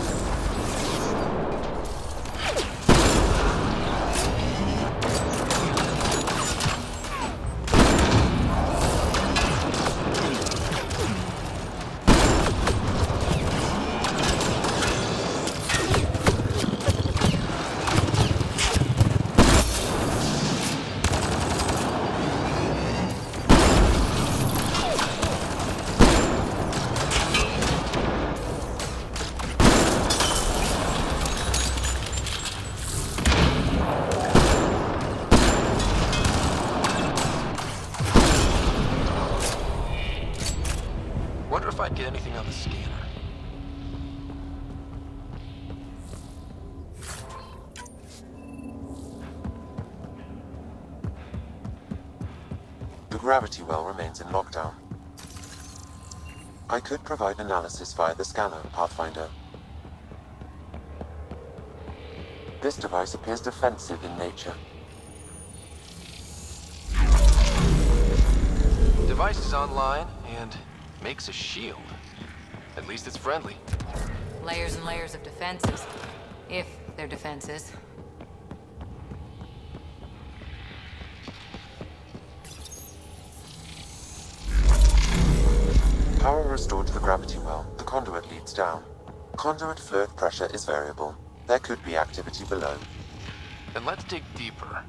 Wonder if I'd get anything on the scanner. The gravity well remains in lockdown. I could provide analysis via the scanner, Pathfinder. This device appears defensive in nature. Device is online and makes a shield. At least it's friendly. Layers and layers of defenses. If they're defenses. Power restored to the gravity well. The conduit leads down. Conduit fluid pressure is variable. There could be activity below. Then let's dig deeper.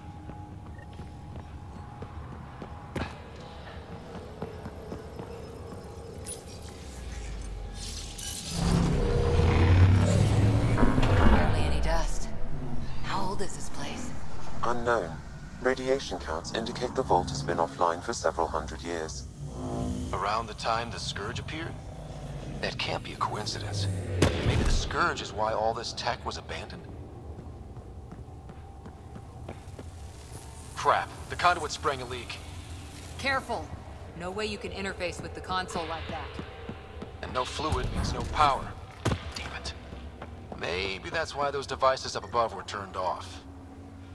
Barely any dust. How old is this place? Unknown. Radiation counts indicate the vault has been offline for several hundred years. Around the time the Scourge appeared? That can't be a coincidence. Maybe the Scourge is why all this tech was abandoned? Crap, the conduit sprang a leak. Careful. No way you can interface with the console like that. And no fluid means no power. Damn it. Maybe that's why those devices up above were turned off.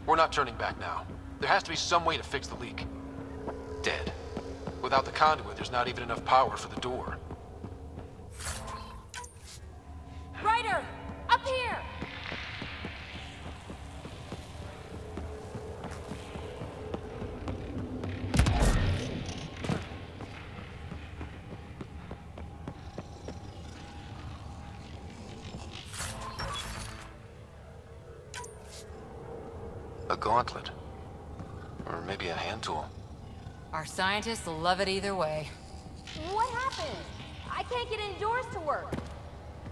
We're not turning back now. There has to be some way to fix the leak. Dead. Without the conduit, there's not even enough power for the door. Ryder! Up here! A gauntlet. Or maybe a hand tool. Our scientists love it either way. What happened? I can't get indoors to work.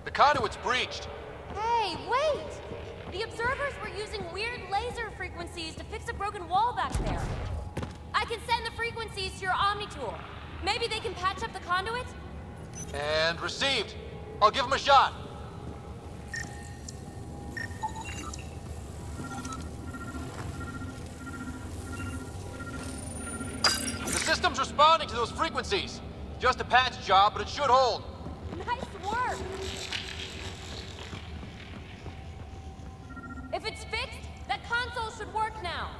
The conduit's breached. Hey, wait! The observers were using weird laser frequencies to fix a broken wall back there. I can send the frequencies to your Omni tool. Maybe they can patch up the conduit? And received. I'll give him a shot. The system's responding to those frequencies. Just a patch job, but it should hold. Nice work! If it's fixed, that console should work now.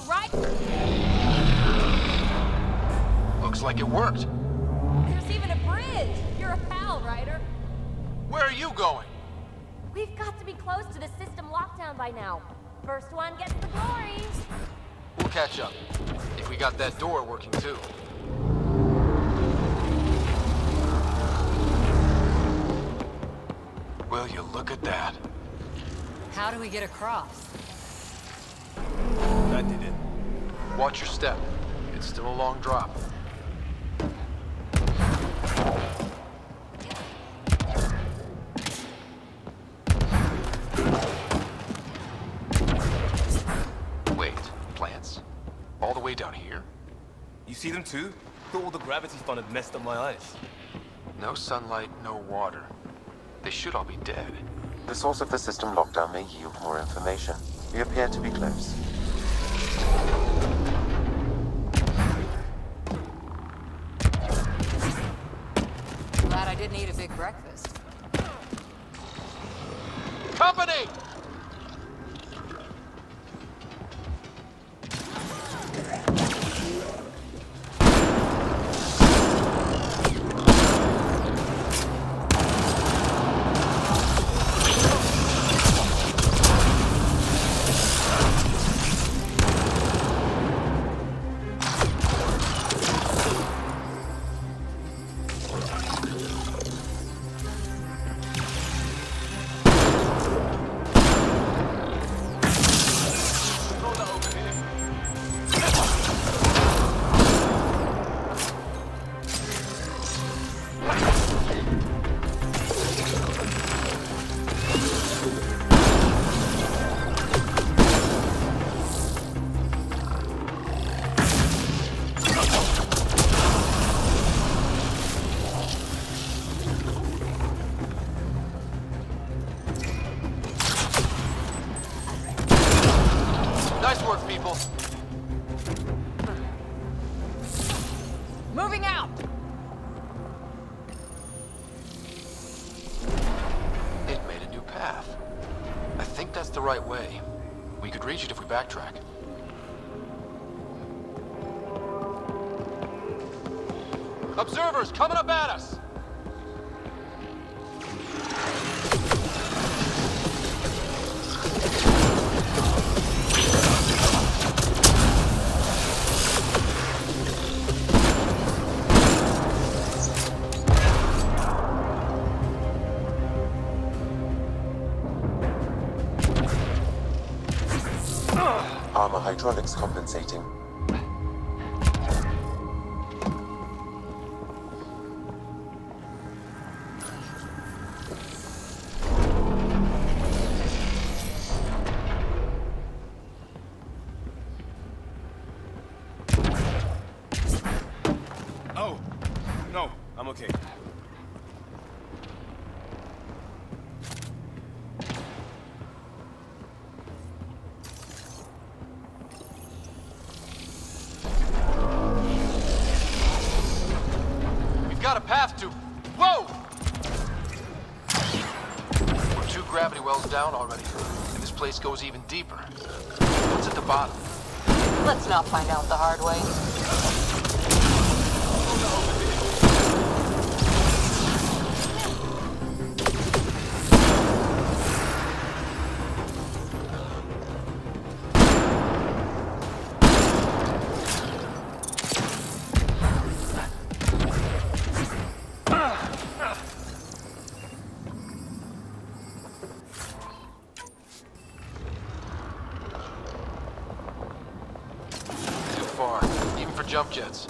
Right? Looks like it worked. There's even a bridge. You're a pal, Ryder. Where are you going? We've got to be close to the system lockdown by now. First one gets the glory. We'll catch up. If we got that door working too. Will you look at that? How do we get across? That did it. Watch your step. It's still a long drop. Wait, plants? All the way down here? You see them too? Thought all the gravity fun had messed up my eyes. No sunlight, no water. They should all be dead. The source of the system lockdown may yield more information. We appear to be close. Glad I didn't eat a big breakfast. Company! Nice work, people. Moving out! It made a new path. I think that's the right way. We could reach it if we backtrack. Observers coming up at us! Armor hydraulics compensating. Oh, no, I'm okay. Got a path to... Whoa! We're 2 gravity wells down already, and this place goes even deeper. What's at the bottom? Let's not find out the hard way. Jump jets.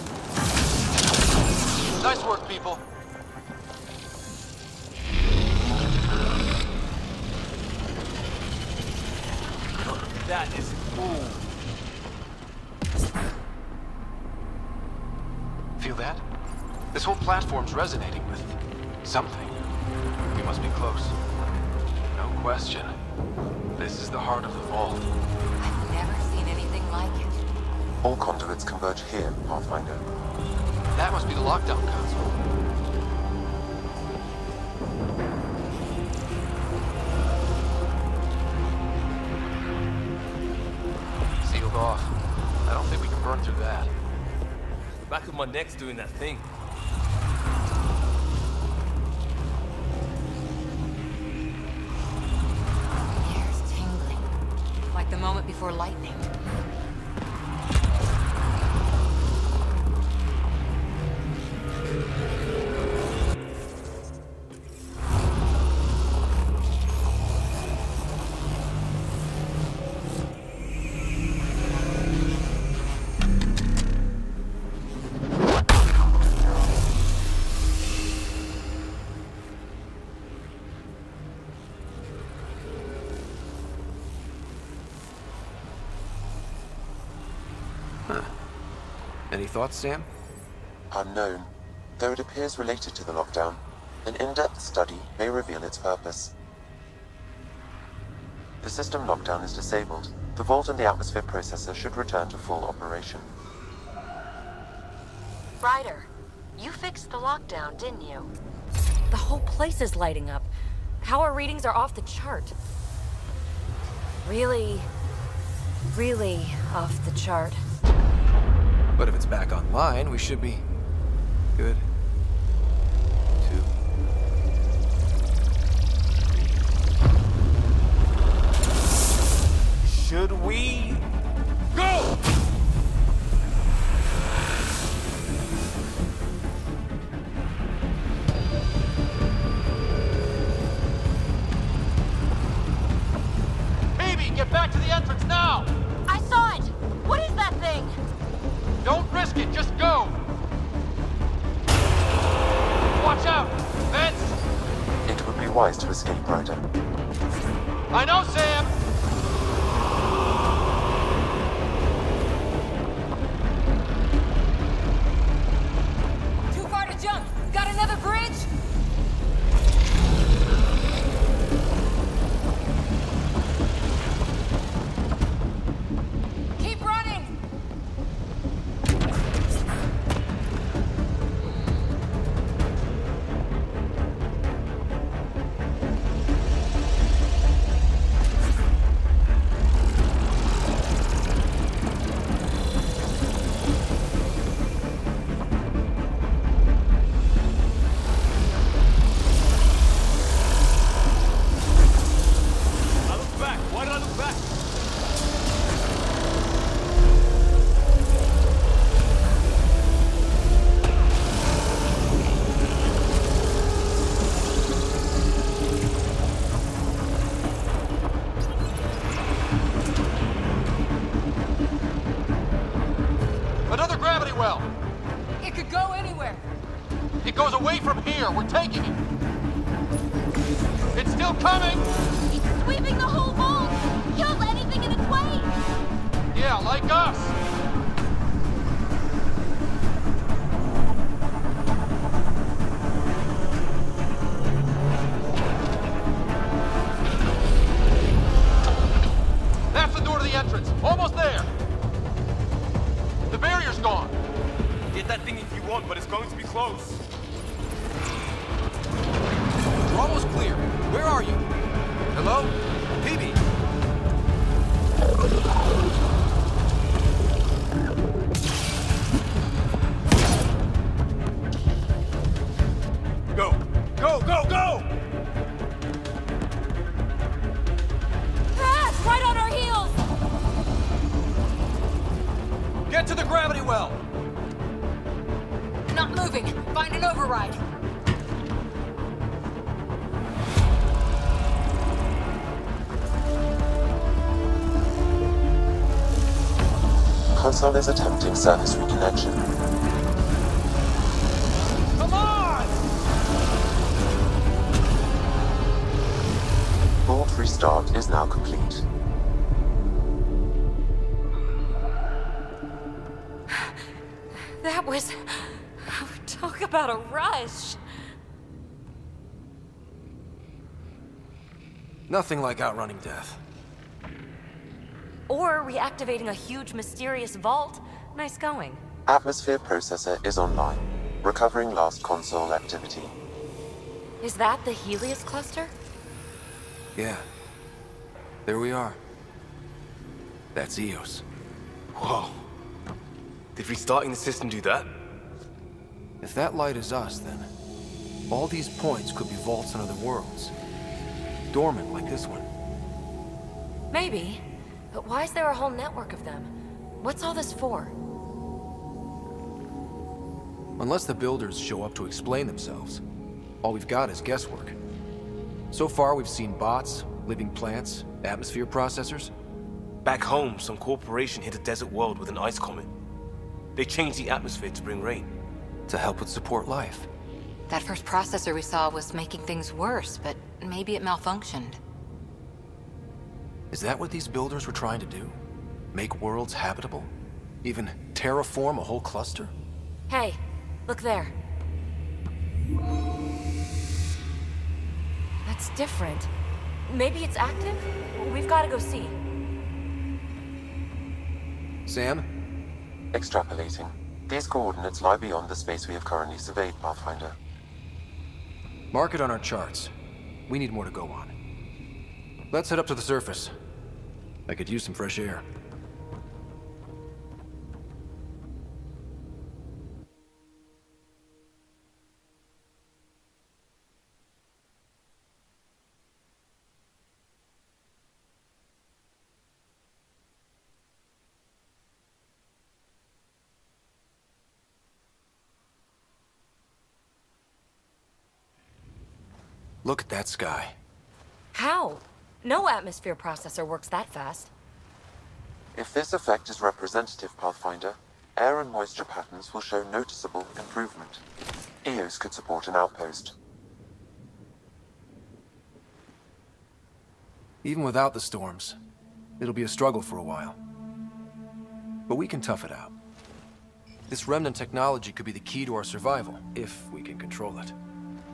Nice work, people. That is cool. Feel that? This whole platform's resonating with something. We must be close. No question. This is the heart of the vault. I've never seen anything like it. All conduits converge here, Pathfinder. That must be the lockdown console. Sealed off. I don't think we can burn through that. The back of my neck's doing that thing. Hair's tingling. Like the moment before lightning. Any thoughts, Sam? Unknown. Though it appears related to the lockdown, an in-depth study may reveal its purpose. The system lockdown is disabled. The vault and the atmosphere processor should return to full operation. Ryder, you fixed the lockdown, didn't you? The whole place is lighting up. Power readings are off the chart. Really, really off the chart. But if it's back online, we should be good. Should we go? Baby, get back to the entrance now! I saw it! What is that thing? Don't risk it, just go! Watch out! Vents! It would be wise to escape, Ryder. I know, Sam! Too far to jump! Got another bridge? Keep running! Another gravity well! It could go anywhere. It goes away from here. We're taking it. It's still coming! It's sweeping the whole vault! Kills anything in its way! Yeah, like us! That's the door to the entrance. Almost there. The barrier's gone. Get that thing if you want, but it's going to be close. We're almost clear. Where are you? Hello? PB? Go! Go, go, go! Ah, it's right on our heels! Get to the gravity well! Not moving. Find an override. Console is attempting service reconnection. Come on! Vault restart is now complete. was... Talk about a rush. Nothing like outrunning death. Or reactivating a huge mysterious vault. Nice going. Atmosphere processor is online. Recovering last console activity. Is that the Helios cluster? Yeah. There we are. That's Eos. Whoa. Did restarting the system do that? If that light is us, then all these points could be vaults in other worlds. Dormant like this one. Maybe. But why is there a whole network of them? What's all this for? Unless the builders show up to explain themselves, all we've got is guesswork. So far, we've seen bots, living plants, atmosphere processors. Back home, some corporation hit a desert world with an ice comet. They changed the atmosphere to bring rain. To help with support life. That first processor we saw was making things worse, but maybe it malfunctioned. Is that what these builders were trying to do? Make worlds habitable? Even terraform a whole cluster? Hey, look there. That's different. Maybe it's active? We've got to go see. Sam? Extrapolating. These coordinates lie beyond the space we have currently surveyed, Pathfinder. Mark it on our charts. We need more to go on. Let's head up to the surface. I could use some fresh air. Look at that sky. How? No atmosphere processor works that fast. If this effect is representative, Pathfinder, air and moisture patterns will show noticeable improvement. Eos could support an outpost. Even without the storms, it'll be a struggle for a while. But we can tough it out. This remnant technology could be the key to our survival, if we can control it.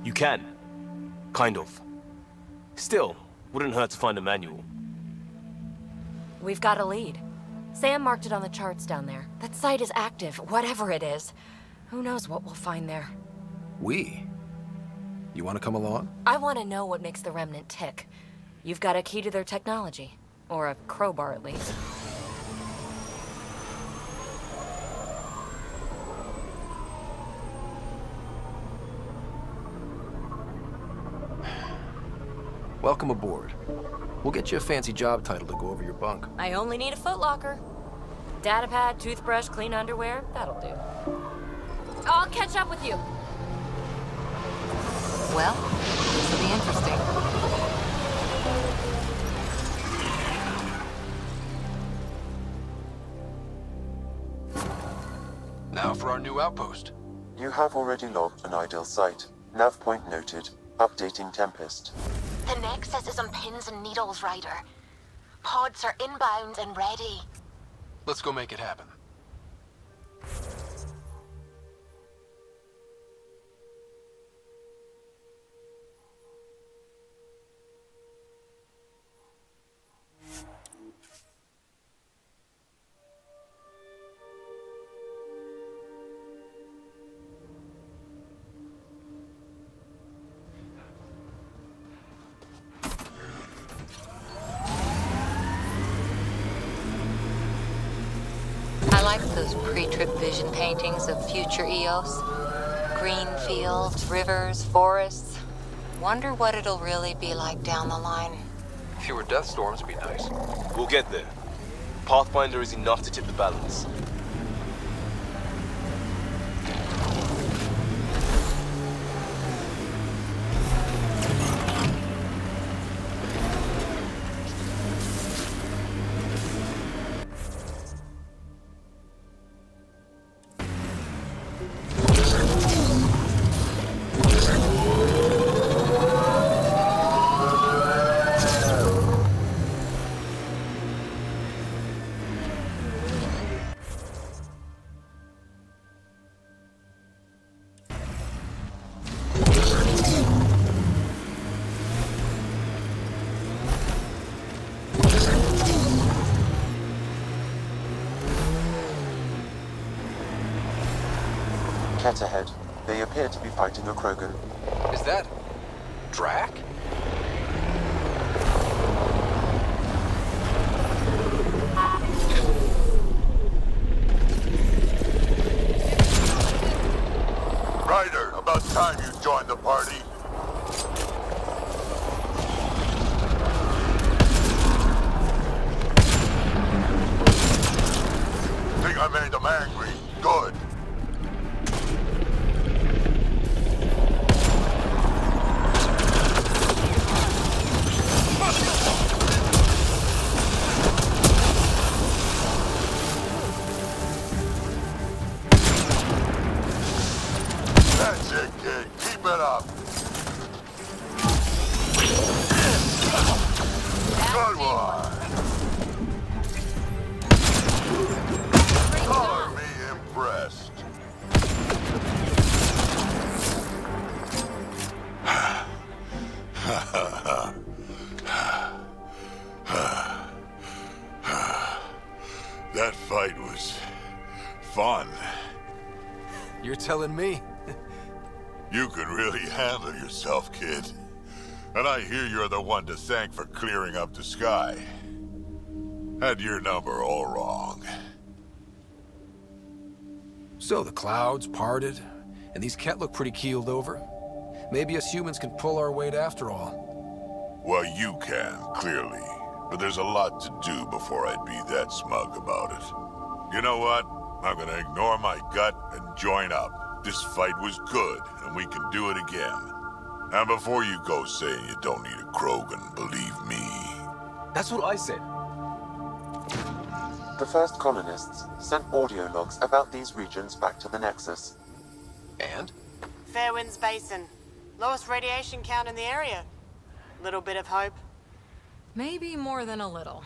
You can. Kind of. Still, wouldn't hurt to find a manual. We've got a lead. Sam marked it on the charts down there. That site is active, whatever it is. Who knows what we'll find there. We? You want to come along? I want to know what makes the Remnant tick. You've got a key to their technology. Or a crowbar, at least. Welcome aboard. We'll get you a fancy job title to go over your bunk. I only need a footlocker. Datapad, toothbrush, clean underwear, that'll do. I'll catch up with you. Well, this will be interesting. Now for our new outpost. You have already logged an ideal site. Nav point noted. Updating Tempest. The Nexus is on pins and needles, Ryder. Pods are inbound and ready. Let's go make it happen. I like those pre-trip vision paintings of future Eos. Green fields, rivers, forests. Wonder what it'll really be like down the line. Fewer death storms would be nice. We'll get there. Pathfinder is enough to tip the balance. Ket ahead. They appear to be fighting a Krogan. Is that... Drac? Ryder, about time you joined the party. Think I made them angry? Good. That's it, kid. Keep it up. Good one. Color me impressed. That fight was fun. You're telling me? You can really handle yourself, kid. And I hear you're the one to thank for clearing up the sky. Had your number all wrong. So the clouds parted, and these Ket look pretty keeled over. Maybe us humans can pull our weight after all. Well, you can, clearly. But there's a lot to do before I'd be that smug about it. You know what? I'm gonna ignore my gut and join up. This fight was good, and we can do it again. And before you go saying you don't need a Krogan, believe me. That's what I said. The first colonists sent audio logs about these regions back to the Nexus. And? Fairwinds Basin. Lowest radiation count in the area. Little bit of hope. Maybe more than a little.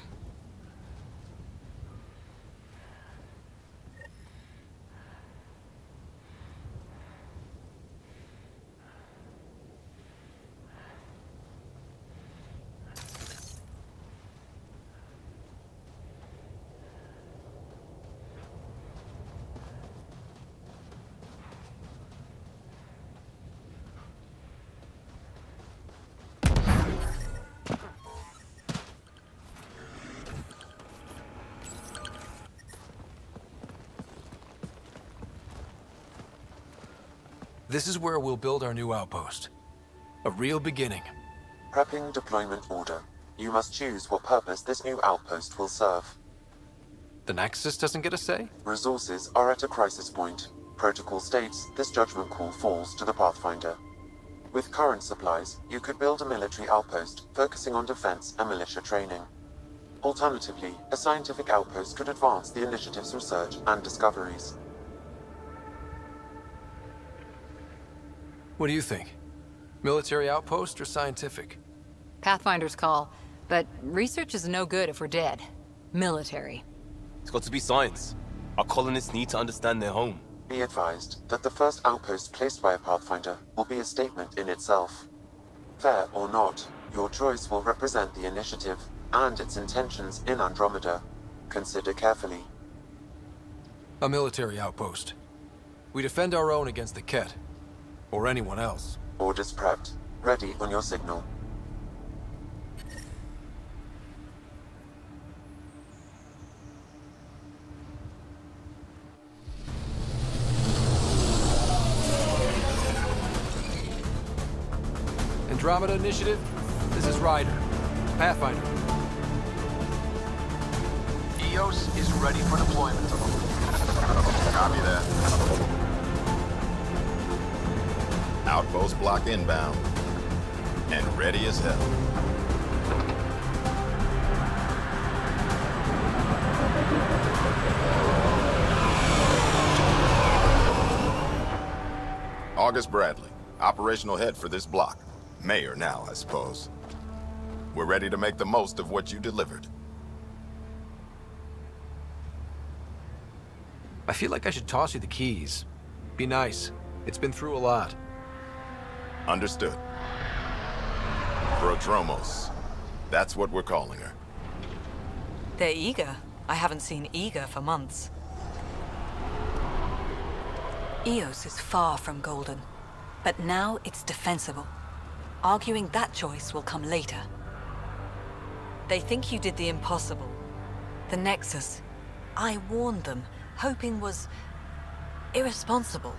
This is where we'll build our new outpost. A real beginning. Prepping deployment order. You must choose what purpose this new outpost will serve. The Nexus doesn't get a say? Resources are at a crisis point. Protocol states this judgment call falls to the Pathfinder. With current supplies, you could build a military outpost focusing on defense and militia training. Alternatively, a scientific outpost could advance the initiative's research and discoveries. What do you think? Military outpost or scientific? Pathfinder's call, but research is no good if we're dead. Military. It's got to be science. Our colonists need to understand their home. Be advised that the first outpost placed by a Pathfinder will be a statement in itself. Fair or not, your choice will represent the initiative and its intentions in Andromeda. Consider carefully. A military outpost. We defend our own against the Ket. Or anyone else. Orders prepped. Ready on your signal. Andromeda Initiative, this is Ryder. Pathfinder. EOS is ready for deployment. Copy that. Outpost block inbound. And ready as hell. August Bradley, operational head for this block. Mayor now, I suppose. We're ready to make the most of what you delivered. I feel like I should toss you the keys. Be nice. It's been through a lot. Understood. Prodromos. That's what we're calling her. They're eager. I haven't seen eager for months. EOS is far from golden, but now it's defensible. Arguing that choice will come later. They think you did the impossible. The Nexus, I warned them, hoping was irresponsible.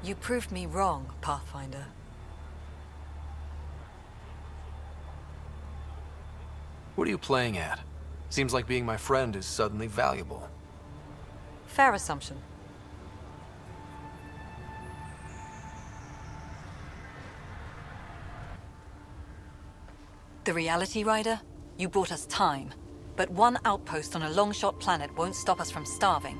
You proved me wrong, Pathfinder. What are you playing at? Seems like being my friend is suddenly valuable. Fair assumption. The Reality Rider? You brought us time. But one outpost on a long-shot planet won't stop us from starving.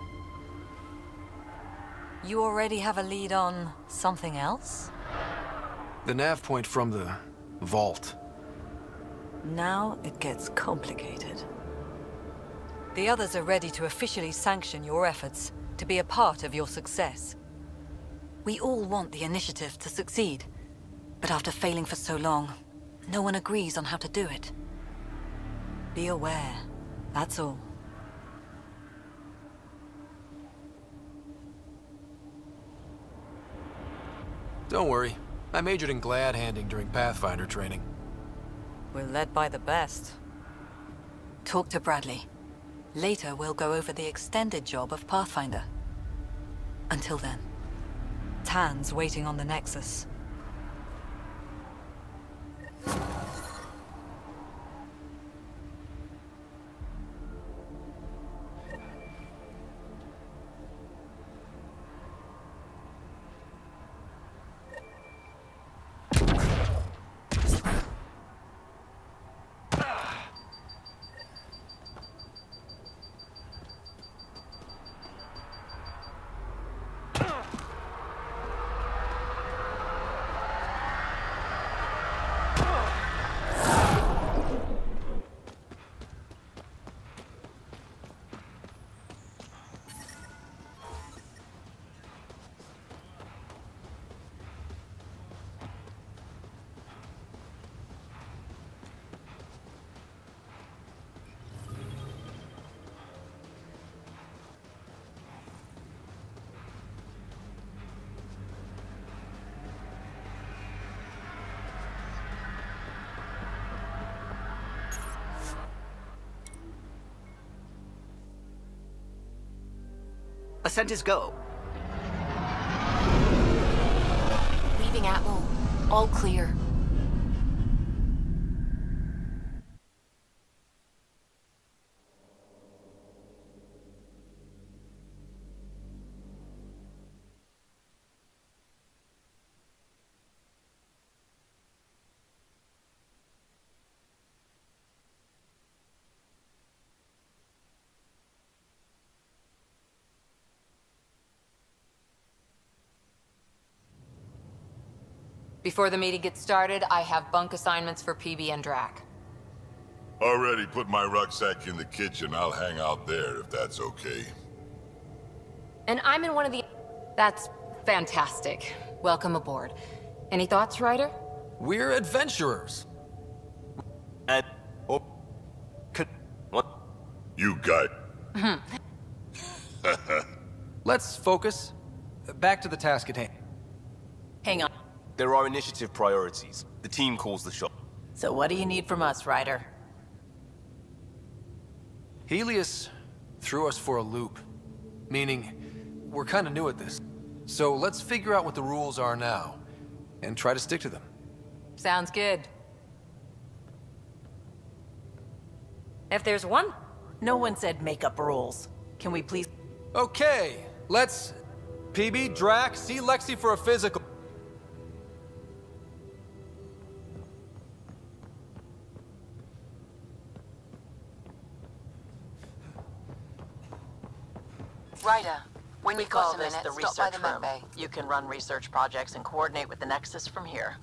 You already have a lead on something else? The nav point from the vault. Now it gets complicated. The others are ready to officially sanction your efforts, to be a part of your success. We all want the initiative to succeed, but after failing for so long, no one agrees on how to do it. Be aware, that's all. Don't worry, I majored in glad handing during Pathfinder training. We're led by the best. Talk to Bradley. Later, we'll go over the extended job of Pathfinder. Until then, Tan's waiting on the Nexus. Ascent is go. Leaving Atmo. All clear. Before the meeting gets started, I have bunk assignments for PB and Drac. Already put my rucksack in the kitchen. I'll hang out there if that's okay. And I'm in one of the... That's fantastic. Welcome aboard. Any thoughts, Ryder? We're adventurers. And... Oh... What? You got... Let's focus. Back to the task at hand. Hang on. There are initiative priorities. The team calls the shot. So what do you need from us, Ryder? Helios threw us for a loop. Meaning, we're kind of new at this. So let's figure out what the rules are now, and try to stick to them. Sounds good. If there's one... No one said make up rules. Can we please... Okay, let's... PB, Drac, see Lexi for a physical. Ryder, when We you've got call a this minute, the stop by research the room. med bay. You can run research projects and coordinate with the Nexus from here.